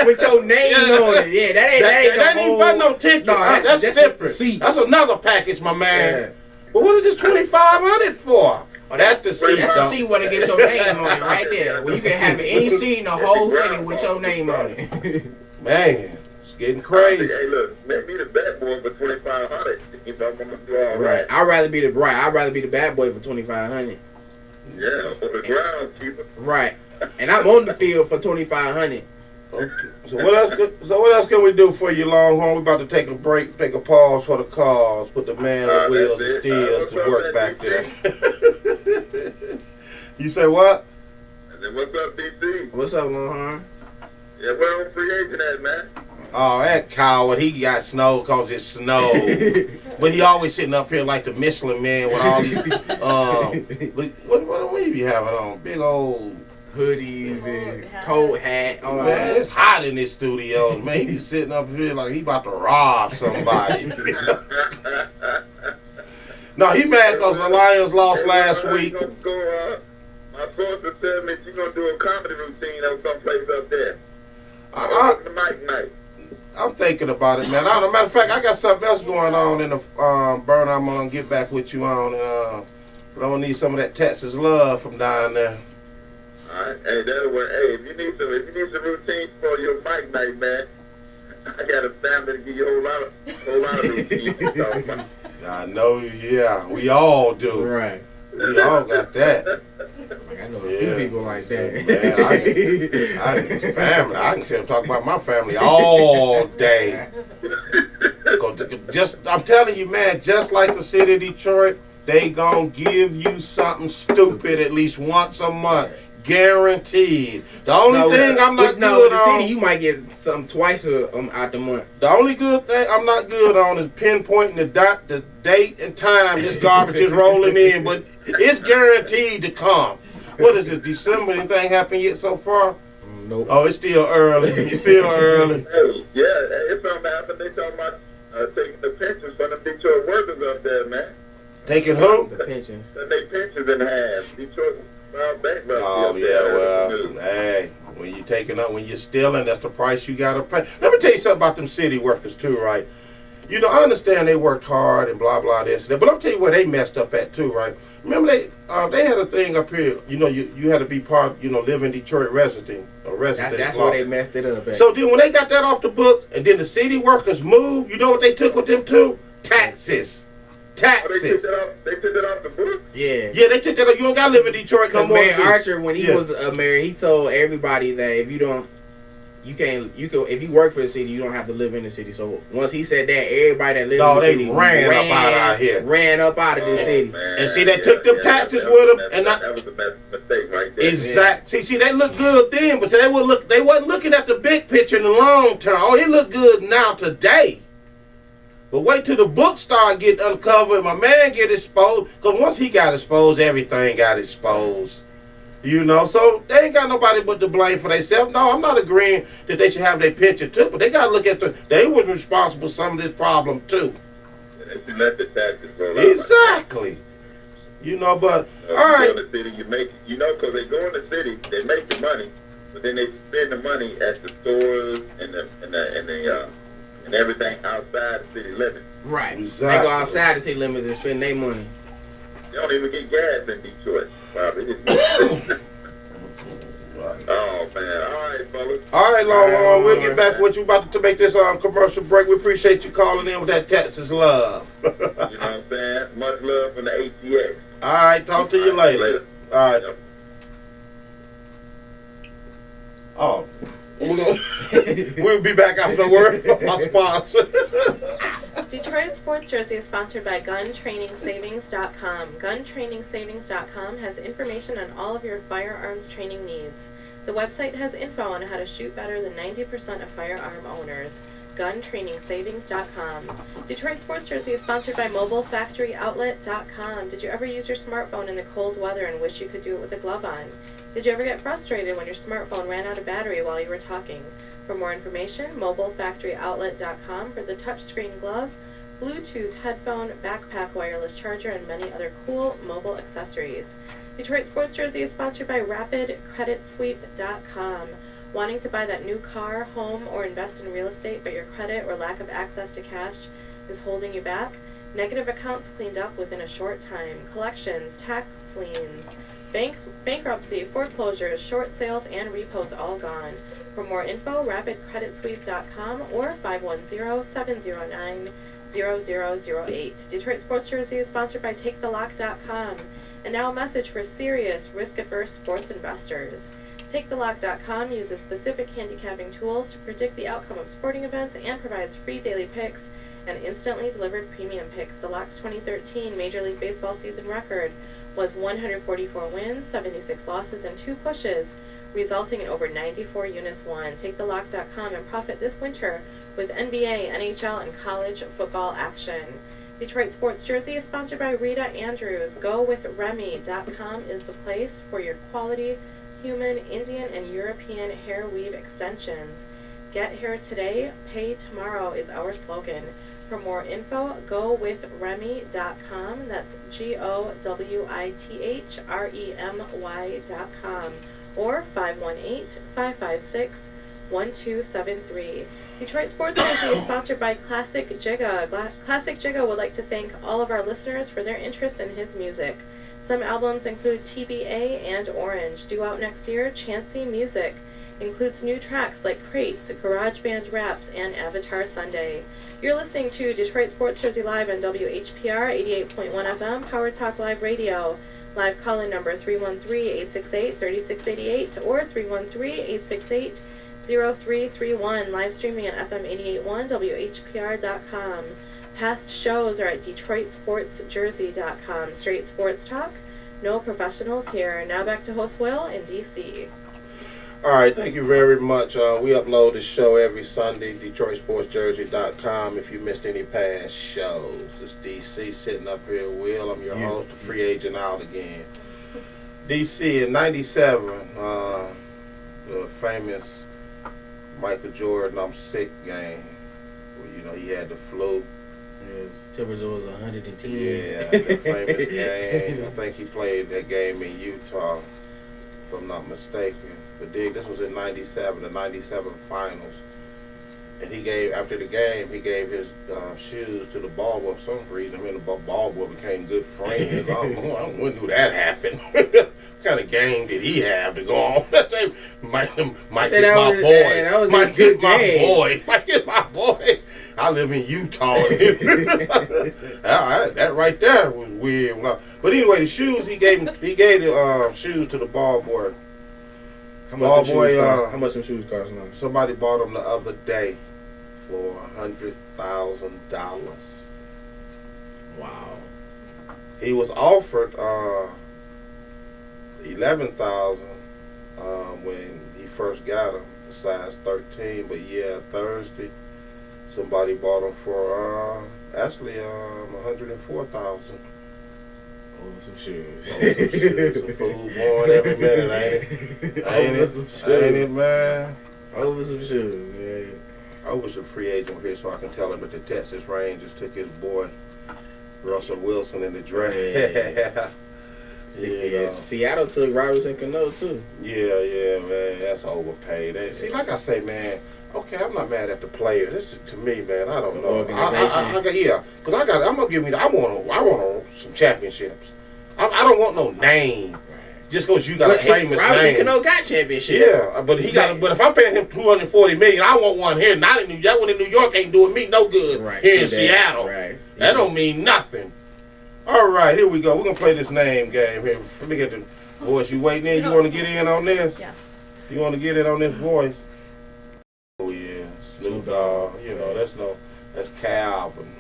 with your name on it. Yeah, that ain't even no ticket. No, that's different. Just the seat. That's another package, my man. Yeah. But what is this $2,500 for? Oh, that's the seat. That's the seat where they get your name on it right there. Where you can have any seat in the whole stadium with your name on it. Man, it's getting crazy. Hey, look, make me the bad boy for $2,500. If I'm gonna do all right. I'd rather be the bad boy for $2,500. Yeah, for the ground keeper. Right. And I'm on the field for $2,500. Okay. So what else can we do for you, Longhorn? We're about to take a break, take a pause for the cause, put the man on wheels and steers to work back there. You say what? And then what's up, DC? What's up, Longhorn? Yeah, where on free agent at, man? Oh, that coward, he got snowed because it snowed. But he always sitting up here like the Michelin Man with all these, what do we be having on? Big old hoodies and cold hat. All man, that. it's hot in this studio. Man, he be sitting up here like he about to rob somebody. No, he mad because the Lions lost last week. My sources tell me she's gonna do a comedy routine at someplace up there. The Mike night. I'm thinking about it, man. Matter of fact, I got something else going on in the burn. I'm gonna get back with you on, but I'm gonna need some of that Texas love from down there. All right, hey, that'll work. Hey, if you need some routine for your Mike night, man, I got a family to give you a whole lot of routine to talk about. I know, yeah, we all do. Right. We all got that. I know a few people like that. Man, family. I can sit and talk about my family all day. I'm telling you, man, just like the city of Detroit, they gonna give you something stupid at least once a month. Guaranteed. The only thing I'm not good the on. city, you might get something twice out the month. The only good thing I'm not good on is pinpointing the date and time this garbage is rolling in, but it's guaranteed to come. What is this, December? Anything happened yet so far? Nope. Oh, it's still early. It's still early. Hey, yeah, it's something happened. They talking about taking the pensions from the Detroit workers up there, man. Taking who? The pensions. That they pensions in half. Detroit bankruptcy. Oh, up yeah, there. well, hey, when you're stealing, that's the price you got to pay. Let me tell you something about them city workers, too, right? You know, I understand they worked hard and blah, blah, this and that, but I'm tell you where they messed up at, too, right? Remember, they had a thing up here, you know, you had to be live in Detroit resident. That's where they messed it up at. So then when they got that off the books, and then the city workers moved, you know what they took with them, too? Taxes. Oh, they took that off the book? Yeah. Yeah, they took that off. You don't got to live in Detroit no Because more. Mayor Archer, when he was mayor, he told everybody that if you work for the city, you don't have to live in the city. So once he said that, everybody that lived in the city ran up out of the city. Man. And see, they took them taxes with them, and that was the best mistake right there. Exactly. See, they look good then, but they wasn't looking at the big picture in the long term. Oh, it look good now today. But wait till the book start getting uncovered and my man get exposed. Because once he got exposed, everything got exposed. You know, so they ain't got nobody but to blame for themselves. No, I'm not agreeing that they should have their pension too. But they got to look at they was responsible for some of this problem too. If you let the taxes roll out. Exactly. You know, but, all right. In the city, you make, because they go in the city, they make the money, but then they spend the money at the stores and everything outside the city limits. Right. Exactly. They go outside the city limits and spend their money. They don't even get gas in Detroit. Oh, man. All right, fellas. All right, Long. We'll get back with you about to make this commercial break. We appreciate you calling in with that Texas love. You know what I'm saying? Much love from the ATX. All right, talk to you later. All right. Yep. Oh, we'll be back after the word from our sponsor. Detroit Sports Jersey is sponsored by GunTrainingSavings.com. GunTrainingSavings.com has information on all of your firearms training needs. The website has info on how to shoot better than 90% of firearm owners. GunTrainingSavings.com. Detroit Sports Jersey is sponsored by MobileFactoryOutlet.com. Did you ever use your smartphone in the cold weather and wish you could do it with a glove on? Did you ever get frustrated when your smartphone ran out of battery while you were talking? For more information, MobileFactoryOutlet.com for the touchscreen glove, Bluetooth headphone, backpack wireless charger, and many other cool mobile accessories. Detroit Sports Jersey is sponsored by RapidCreditSweep.com. Wanting to buy that new car, home, or invest in real estate, but your credit or lack of access to cash is holding you back? Negative accounts cleaned up within a short time. Collections, tax liens, bankruptcy, foreclosures, short sales, and repos all gone. For more info, RapidCreditSweep.com or 510-709-0008. Detroit Sports Jersey is sponsored by TakeTheLock.com. And now a message for serious, risk-averse sports investors. TakeTheLock.com uses specific handicapping tools to predict the outcome of sporting events and provides free daily picks and instantly delivered premium picks. The Lock's 2013 Major League Baseball season record, was 144 wins, 76 losses, and 2 pushes, resulting in over 94 units won. TakeTheLock.com and profit this winter with NBA, NHL, and college football action. Detroit Sports Jersey is sponsored by Rita Andrews. GoWithRemy.com is the place for your quality human, Indian, and European hair weave extensions. Get hair today, pay tomorrow is our slogan. For more info, GoWithRemy.com. That's GoWithRemy.com or 518-556-1273. Detroit Sports Jersey is sponsored by Classic Jigga. Classic Jigga would like to thank all of our listeners for their interest in his music. Some albums include TBA and Orange. Due out next year, Chancy Music includes new tracks like Crates, Garage Band Raps, and Avatar Sunday. You're listening to Detroit Sports Jersey Live on WHPR 88.1 FM, Power Talk Live Radio. Live call-in number 313-868-3688 or 313-868-0331. Live streaming at FM 88.1 WHPR.com. Past shows are at DetroitSportsJersey.com. Straight sports talk, no professionals here. Now back to host Will in DC. All right, thank you very much. We upload the show every Sunday, DetroitSportsJersey.com. If you missed any past shows, it's DC sitting up here. Will, I'm your host, the free agent out again. DC in '97, the famous Michael Jordan "I'm Sick" game. Where, he had the flu. His temperature was 110. Yeah, the famous game. I think he played that game in Utah, if I'm not mistaken. But this was in '97, the '97 finals. And after the game, he gave his shoes to the ball boy for some reason. Him and the ball boy became good friends. When did that happen? What kind of game did he have to go on? Mike is my boy. That was a good game. Mike is my boy. I live in Utah. That right there was weird. But anyway, the shoes he gave the shoes to the ball boy. How much some shoes cost now? Somebody bought them the other day for $100,000. Wow. He was offered $11,000 when he first got them, size 13. But yeah, Thursday somebody bought them for $104,000. Over some shoes. Some food born every minute, ain't it? Ain't it, man? Over some shoes, yeah. I wish a free agent were here so I can tell him that the Texas Rangers took his boy Russell Wilson in the draft. Yeah. Seattle took Robinson Cano too. Yeah, man, that's overpaid. See, like I say, man. Okay, I'm not mad at the players. This is, to me, man, I don't know. Organization. Because I want some championships. I don't want no name. Just because you got a famous Robinson name. Cano got championship. Yeah, but But if I'm paying him $240 million, I want one here. Not in that one in New York ain't doing me no good. Right. Here in Seattle. Right. That don't mean nothing. All right, here we go. We're gonna play this name game here. Let me get the voice. You waiting in? You want to get in on this? Yes. You want to get in on this voice? Oh yeah, Snoop Dogg. That's Calvin.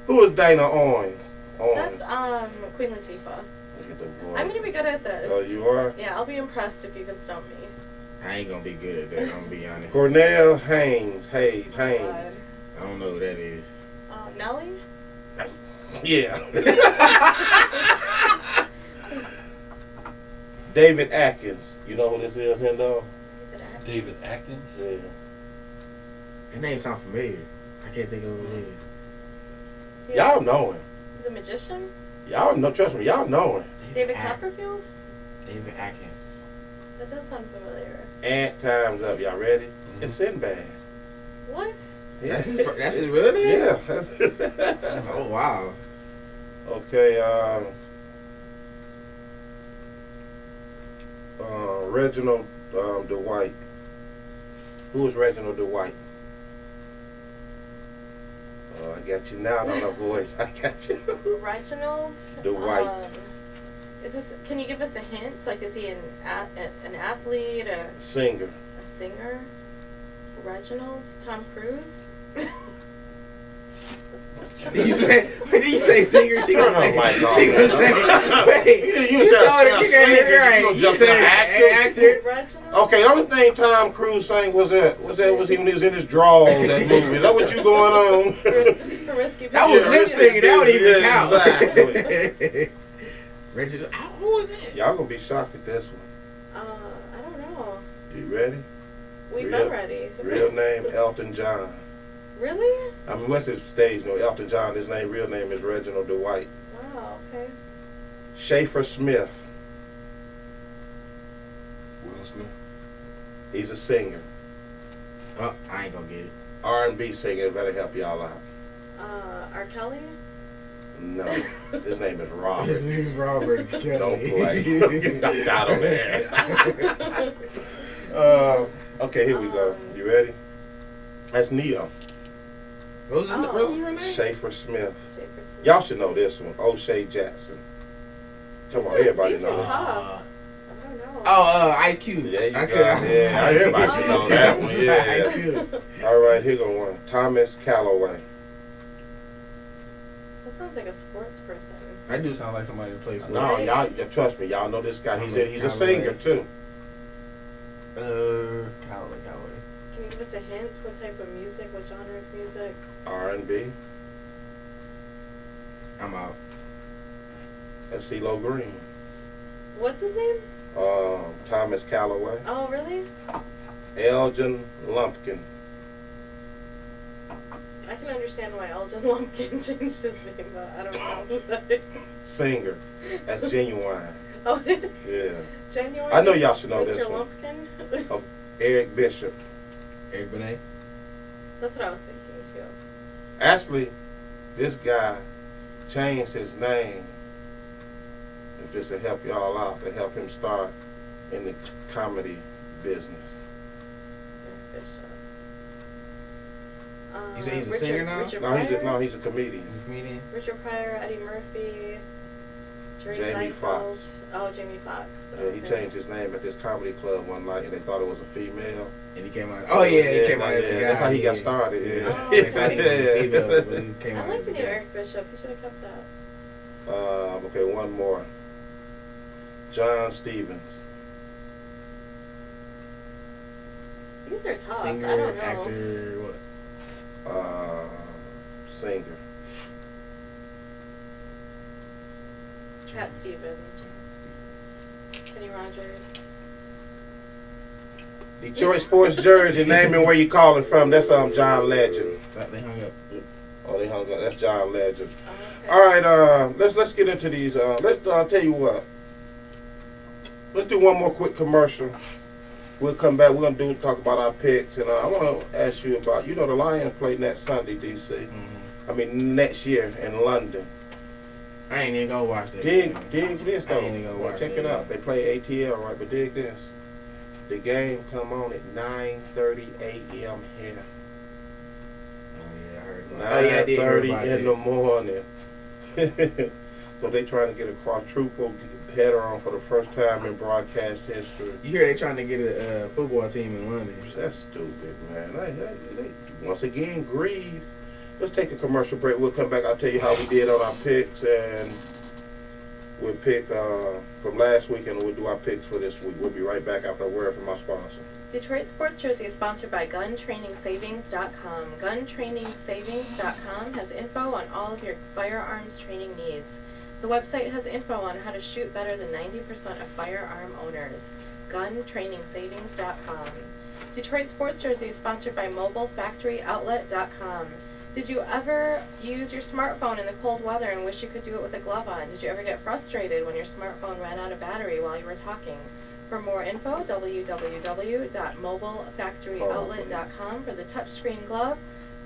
Who is Dana Owens? That's Queen Latifah. Look at the voice. I'm gonna be good at this. Oh, you are? Yeah, I'll be impressed if you can stump me. I ain't gonna be good at that. I'm gonna be honest. Cornell Haynes. Haynes. God. I don't know who that is. Nelly? Yeah. David Atkins. You know who this is, Hendo? David Atkins? Yeah. His name sounds familiar. I can't think of who it is. Y'all know him. He's a magician? Y'all know, trust me, y'all know him. David Copperfield? David Atkins. That does sound familiar. And time's up. Y'all ready? It's Sinbad. What? That's his real name? Yeah. That's his Oh, wow. Okay, Reginald Dwight. Who is Reginald Dwight? I got you now on the voice. I got you. Reginald? Dwight. Can you give us a hint? Like, is he an athlete? Singer. A singer? Reginald? Tom Cruise? Did you say singer? She Turn gonna say. her mic off, She gonna man. say. Wait, You you said told her you can't hear singer, right. you You just said actor. Reginald? Okay, the only thing Tom Cruise sang was he when he was in his drawers, that movie. Is that what you going on? Promiscuous. That was Yeah, lip syncing. That would even yeah, count. exactly. Reginald, who was that? Y'all gonna be shocked at this one. I don't know. You ready? We've Real- been ready. Real name Elton John. Really? I mean, what's his stage name? Elton John. His real name is Reginald Dwight. Wow, okay. Schaefer Smith. Will Smith. He's a singer, Oh, I ain't gonna get it. R&B singer. Better help y'all out. R. Kelly? No, his name is Robert. His name's Robert Kelly. Don't play. I got on there. Okay, here we go. You ready? That's Neo. What was his Oh. real name? Schaefer Smith. Schaefer Smith. Y'all should know this one. O'Shea Jackson. Come These on, are- everybody these are knows. tough. Uh, I don't know. Ice Cube. Yeah, you I got it. Yeah, everybody should know that one. Ice Yeah. Cube. All right, here go one. Thomas Calloway. That sounds like a sports person. That do sound like somebody who plays sports. No, y'all trust me. Y'all know this guy. He's a Thomas singer too. Calloway. Can you give us a hint? What type of music? What genre of music? R&B. I'm out. That's CeeLo Green. What's his name? Thomas Calloway. Oh, really? Elgin Lumpkin. I can understand why Elgin Lumpkin changed his name, but I don't know who that is. Singer. That's Genuine. Oh, it is? Yeah. Genuine? I know y'all should know Mr. this one. Lumpkin? Eric Bishop. Eric Benet. That's what I was thinking, too. Actually, this guy changed his name, if just to help y'all out, to help him start in the comedy business. Eric Bishop. You say he's a Richard, singer now? Richard No, Pryor? he's a comedian. He's a comedian. Richard Pryor, Eddie Murphy, Jerry Jamie Seinfeld. Foxx. Oh, Jamie Foxx. Yeah, he changed his name at this comedy club one night, and they thought it was a female. And he came out. Oh yeah, he came out as a guy. That's how he got started. Yeah. Oh, They thought he was a female, but Yeah. he came I out like as the a new guy. Eric Bishop. He should have kept that. Okay, one more. John Stevens. These are tough. Singer, I don't know. actor, what? Singer. Cat Stevens. Kenny Rogers. Detroit sports jersey. Name and where you calling from. That's John Legend. They hung up. Oh, they hung up. That's John Legend. Oh, okay. All right, let's get into these. Let's tell you what. Let's do one more quick commercial. We'll come back. We're gonna talk about our picks, and I want to ask you about. The Lions play next Sunday, DC. Mm-hmm. I mean next year in London. I ain't even gonna watch that. Dig this though. I ain't even gonna watch Check it. it out. They play ATL, right? But dig this. The game come on at 9:30 a.m. here. Oh yeah, I heard. About I did hear 9:30 about in it. the morning. So they trying to get a quadruple header on for the first time in broadcast history. You hear they trying to get a football team in London? That's stupid, man. They once again, greed. Let's take a commercial break. We'll come back. I'll tell you how we did on our picks, and we'll pick from last week, and we'll do our picks for this week. We'll be right back after a word from our sponsor. Detroit Sports Jersey is sponsored by GunTrainingSavings.com. GunTrainingSavings.com has info on all of your firearms training needs. The website has info on how to shoot better than 90% of firearm owners. GunTrainingSavings.com. Detroit Sports Jersey is sponsored by MobileFactoryOutlet.com. Did you ever use your smartphone in the cold weather and wish you could do it with a glove on? Did you ever get frustrated when your smartphone ran out of battery while you were talking? For more info, www.mobilefactoryoutlet.com for the touchscreen glove,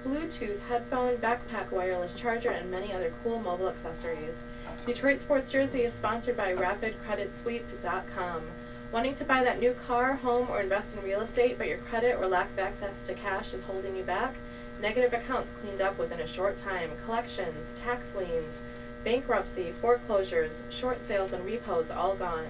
Bluetooth headphone, backpack wireless charger, and many other cool mobile accessories. Detroit Sports Jersey is sponsored by RapidCreditSweep.com. Wanting to buy that new car, home, or invest in real estate, but your credit or lack of access to cash is holding you back? Negative accounts cleaned up within a short time, collections, tax liens, bankruptcy, foreclosures, short sales, and repos all gone.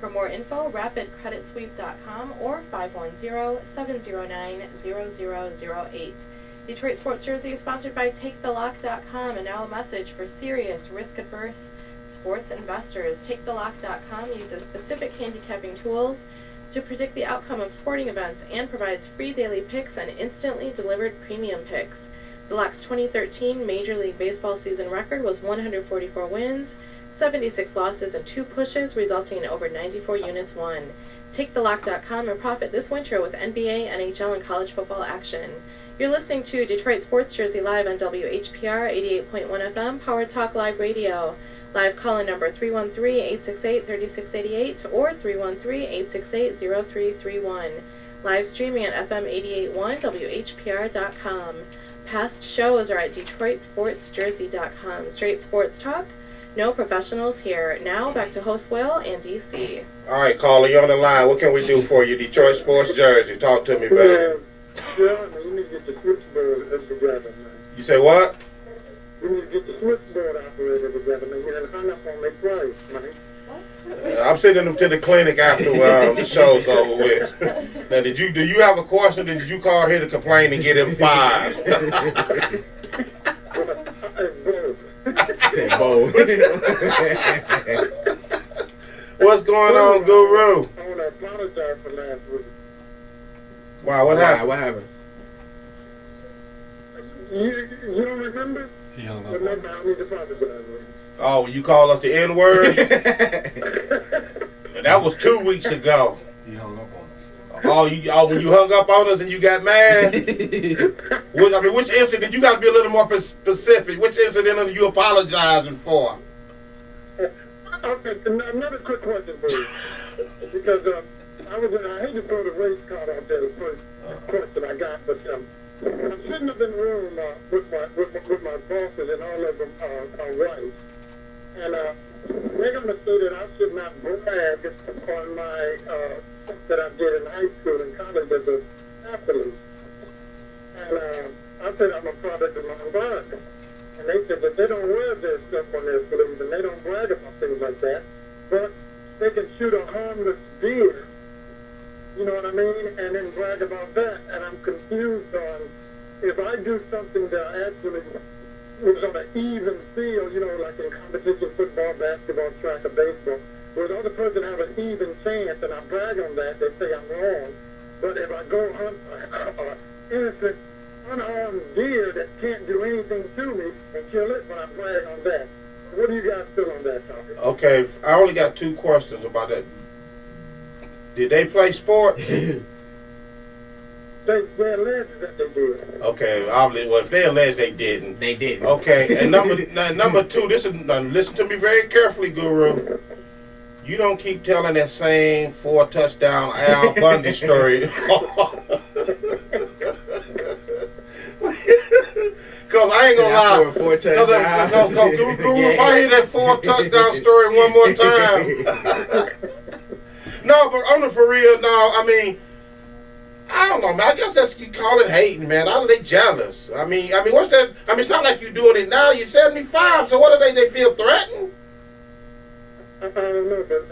For more info, RapidCreditSweep.com or 510-709-0008. Detroit Sports Jersey is sponsored by TakeTheLock.com, and now a message for serious, risk-averse sports investors. TakeTheLock.com uses specific handicapping tools to predict the outcome of sporting events and provides free daily picks and instantly delivered premium picks. The Lock's 2013 Major League Baseball season record was 144 wins, 76 losses, and 2 pushes, resulting in over 94 units won. TakeTheLock.com and profit this winter with NBA, NHL, and college football action. You're listening to Detroit Sports Jersey live on WHPR 88.1 FM, Power Talk Live Radio. Live call-in number 313-868-3688 or 313-868-0331. Live streaming at FM881WHPR.com. Past shows are at DetroitSportsJersey.com. Straight sports talk, no professionals here. Now back to host Will and DC. All right, caller, you're on the line. What can we do for you? Detroit Sports Jersey. Talk to me, baby. Yeah, you need to get the switchboard together, man. You say what? You need to get the switchboard operator together, man. You done hung up on their price, man. I'm sending them to the clinic after the show's over with. Now, do you have a question? Did you call here to complain and get him fired? Said both. What's going on, Guru? I want to apologize for last week. Wow, what happened? What happened? You don't remember? He hung up Well, on no, him. I need to apologize. Oh, you call us the N-word? That was 2 weeks ago. He hung up on him. When you hung up on us and you got mad? Which incident? You got to be a little more specific. Which incident are you apologizing for? Okay, another quick question for you. Because I hate to throw the race card out there, the first question I got, but I'm sitting up in the room with my bosses, and all of them are white. And they're going to say that I should not brag on my that I did in high school and college as an athlete. And I said I'm a product of my environment. And they said that they don't wear their stuff on their sleeves and they don't brag about things like that. But they can shoot a harmless deer, you know what I mean, and then brag about that. And I'm confused on if I do something that actually was on an even field, you know, like in competition, football, basketball, track, or baseball, where the other person have an even chance, and I brag on that, they say I'm wrong. But if I go hunt an innocent, unarmed deer that can't do anything to me and kill it, but I brag on that. What do you guys feel on that topic? Okay, I only got 2 questions about that. Did they play sports? They allege that they did. Okay, obviously. Well, if they allege they didn't. They didn't. Okay, and number 2, listen to me very carefully, Guru. You don't keep telling that same 4-touchdown Al Bundy story. Because I ain't gonna lie. Because if I hear that 4-touchdown story one more time. No, but on the for real, no, I mean, I don't know, man. I guess that's, you call it hating, man. Are they jealous? I mean, what's that? I mean, it's not like you're doing it now. You're 75, so what are they feel threatened? I don't know, but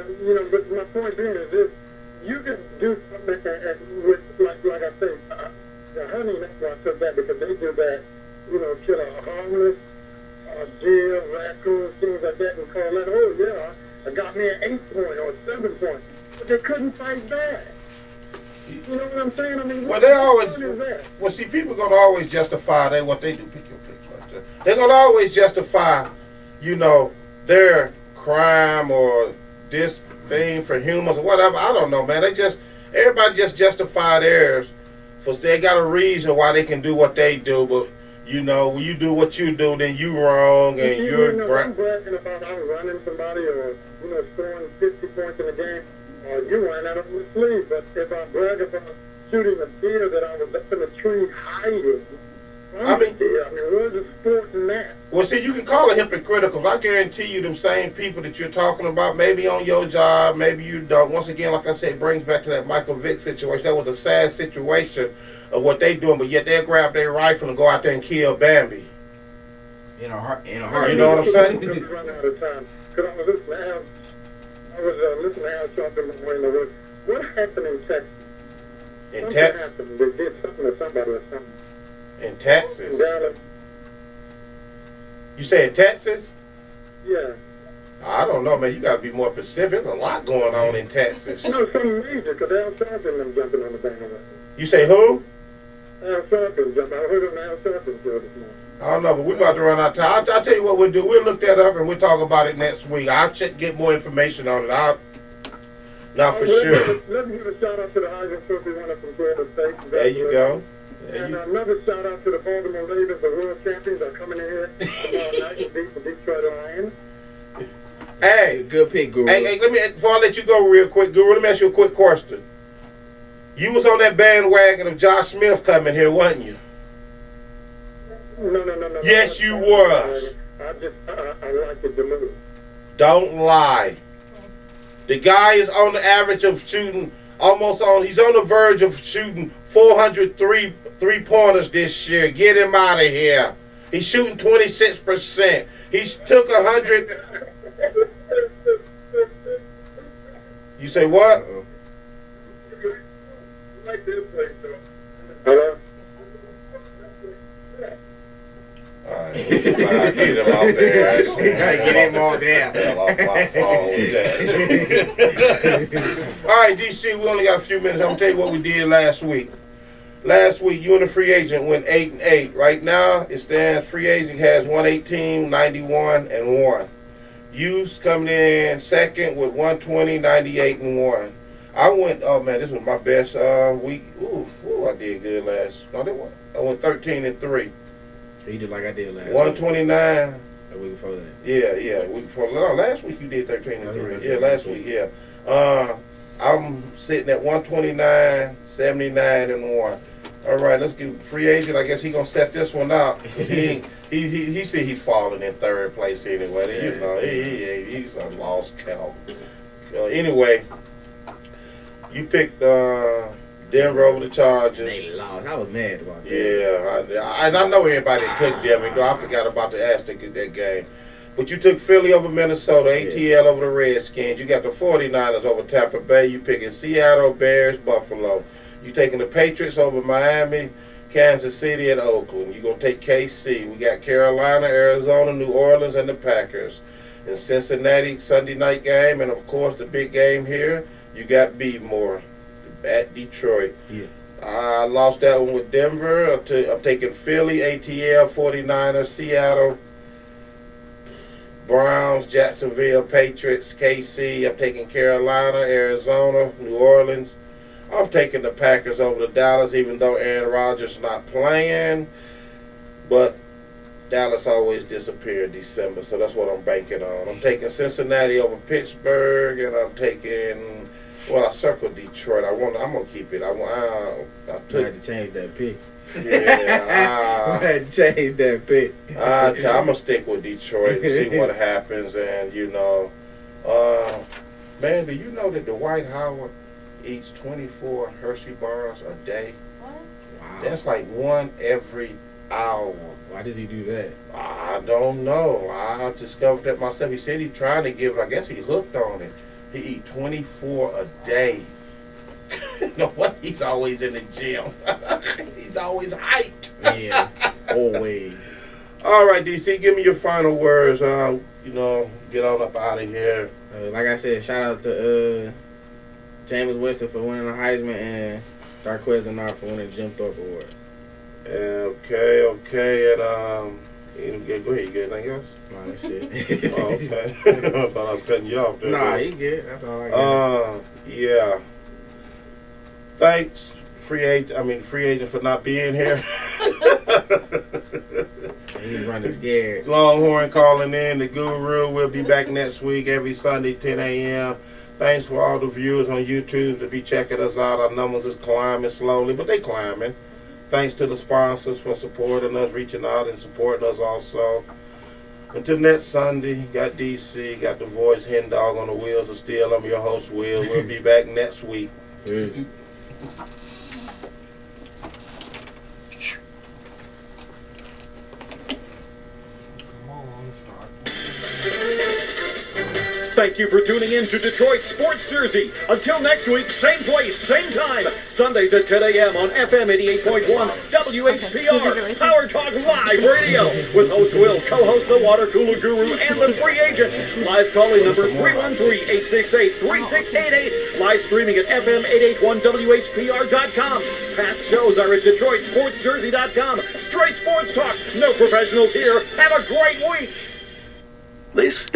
but my point being is this: you can do something with, like I say, the hunting. That's why I took that, because they do that. Kill a harmless deer, raccoon, things like that, and call that, oh yeah, I got me an 8-point or a 7-point, but they couldn't fight back. You know what I'm saying? I mean, Well, they always. is that? Well, see, people gonna always justify what they do. Pick your picks right there. They're gonna always justify, their crime or this thing for humans or whatever. I don't know, man. Everybody just justify theirs. For they got a reason why they can do what they do, but when you do what you do, then you wrong and you're. I'm bragging about outrunning somebody or scoring 50 points in a game. You ran out of your sleeve, but if I brag about shooting a deer that I was up in a tree hiding, where's the sport in that? Well, see, you can call it hypocritical. I guarantee you them same people that you're talking about, maybe on your job, maybe you don't. Once again, like I said, it brings back to that Michael Vick situation. That was a sad situation of what they doing, but yet they'll grab their rifle and go out there and kill Bambi. In a heart. You know what I'm saying? Run out of time. Because I was listening to Al talking about what happened in Texas? In Something Texas? happened. They did something to somebody or something. In Texas? Dallas. You say in Texas? Yeah. I don't know, man. You got to be more specific. There's a lot going on in Texas. No, something major, because Al Sharpton them jumping on the bandwagon. You say who? Al Sharpton jumping. I heard on Al Sharpton show this morning. I don't know, but we're about to run out of time. I'll tell you what we'll do. We'll look that up and we'll talk about it next week. I'll get more information on it. Not for sure. Let me give a shout out to the Heisman Trophy winner from Florida State. There you go. And another shout out to the Baltimore Ravens, the world champions are coming in here tomorrow night to beat the Detroit Lions. Hey, good pick, Guru. Hey, before I let you go real quick, Guru, let me ask you a quick question. You was on that bandwagon of Josh Smith coming here, wasn't you? No. Yes, you was. I liked it the move. Don't lie. The guy is on the average of shooting he's on the verge of shooting 403 three-pointers this year. Get him out of here. He's shooting 26%. He's took 100. You say what? Hello? All right, get him out there. Get him all down. Hell off my phone with that. All right, DC, we only got a few minutes. I'm going to tell you what we did last week. Last week, you and the free agent went 8-8. Right now, it stands free agent has 118, 91, and 1. You's coming in second with 120, 98, and 1. I went, oh man, this was my best week. Ooh, I did good last. No, they went. I went 13-3. You did like I did last 129. week. The week before that. Yeah. Week before. No, last week you did 13-3. Yeah, last week. Yeah. I'm sitting at 129, 79, and 1. All right, let's get free agent. I guess he gonna set this one out. He said he's falling in third place anyway. You know, he's a lost cow. Anyway, you picked Denver over the Chargers. They lost. I was mad about that. Yeah, I know everybody took them. You know, I forgot about the Aztec in that game. But you took Philly over Minnesota, ATL over the Redskins. You got the 49ers over Tampa Bay. You picking Seattle, Bears, Buffalo. You taking the Patriots over Miami, Kansas City, and Oakland. You're going to take KC. We got Carolina, Arizona, New Orleans, and the Packers. In Cincinnati, Sunday night game. And, of course, the big game here, you got Beadmore at Detroit. Yeah. I lost that one with Denver. I'm taking Philly, ATL, 49ers, Seattle, Browns, Jacksonville, Patriots, KC. I'm taking Carolina, Arizona, New Orleans. I'm taking the Packers over the Dallas, even though Aaron Rodgers is not playing. But Dallas always disappear in December, so that's what I'm banking on. I'm taking Cincinnati over Pittsburgh, and I'm taking. Well, I circled Detroit. I'm gonna keep it. I had to change that pick. Yeah, I had to change that pick. I'm gonna stick with Detroit and see what happens. And man, do you know that Dwight Howard eats 24 Hershey bars a day? What? Wow. That's like one every hour. Why does he do that? I don't know. I discovered that myself. He said he's trying to give it. I guess he hooked on it. He eat 24 a day. You know what? He's always in the gym. He's always hyped. Yeah, always. All right, DC, give me your final words. Get on up out of here. Like I said, shout out to Jameis Winston for winning the Heisman and Darquez Denard for winning the Jim Thorpe Award. Okay. And go ahead. You got anything else? Nah, that's it. Oh, okay. I thought I was cutting you off there. Nah, you good. That's all I got. Yeah. Thanks, free agent for not being here. He's running scared. Longhorn calling in. The Guru will be back next week every Sunday, 10 a.m. Thanks for all the viewers on YouTube to be checking us out. Our numbers is climbing slowly, but they climbing. Thanks to the sponsors for supporting us, reaching out and supporting us also. Until next Sunday, got DC, got the voice, Hen Dog on the wheels of steel. I'm your host, Will. We'll be back next week. Peace. Come on, start. Thank you for tuning in to Detroit Sports Jersey. Until next week, same place, same time. Sundays at 10 a.m. on FM 88.1 WHPR. Power Talk Live Radio. With host Will, co-host the Water Cooler Guru, and the free agent. Live calling number 313-868-3688. Live streaming at FM881WHPR.com. Past shows are at DetroitSportsJersey.com. Straight sports talk. No professionals here. Have a great week. This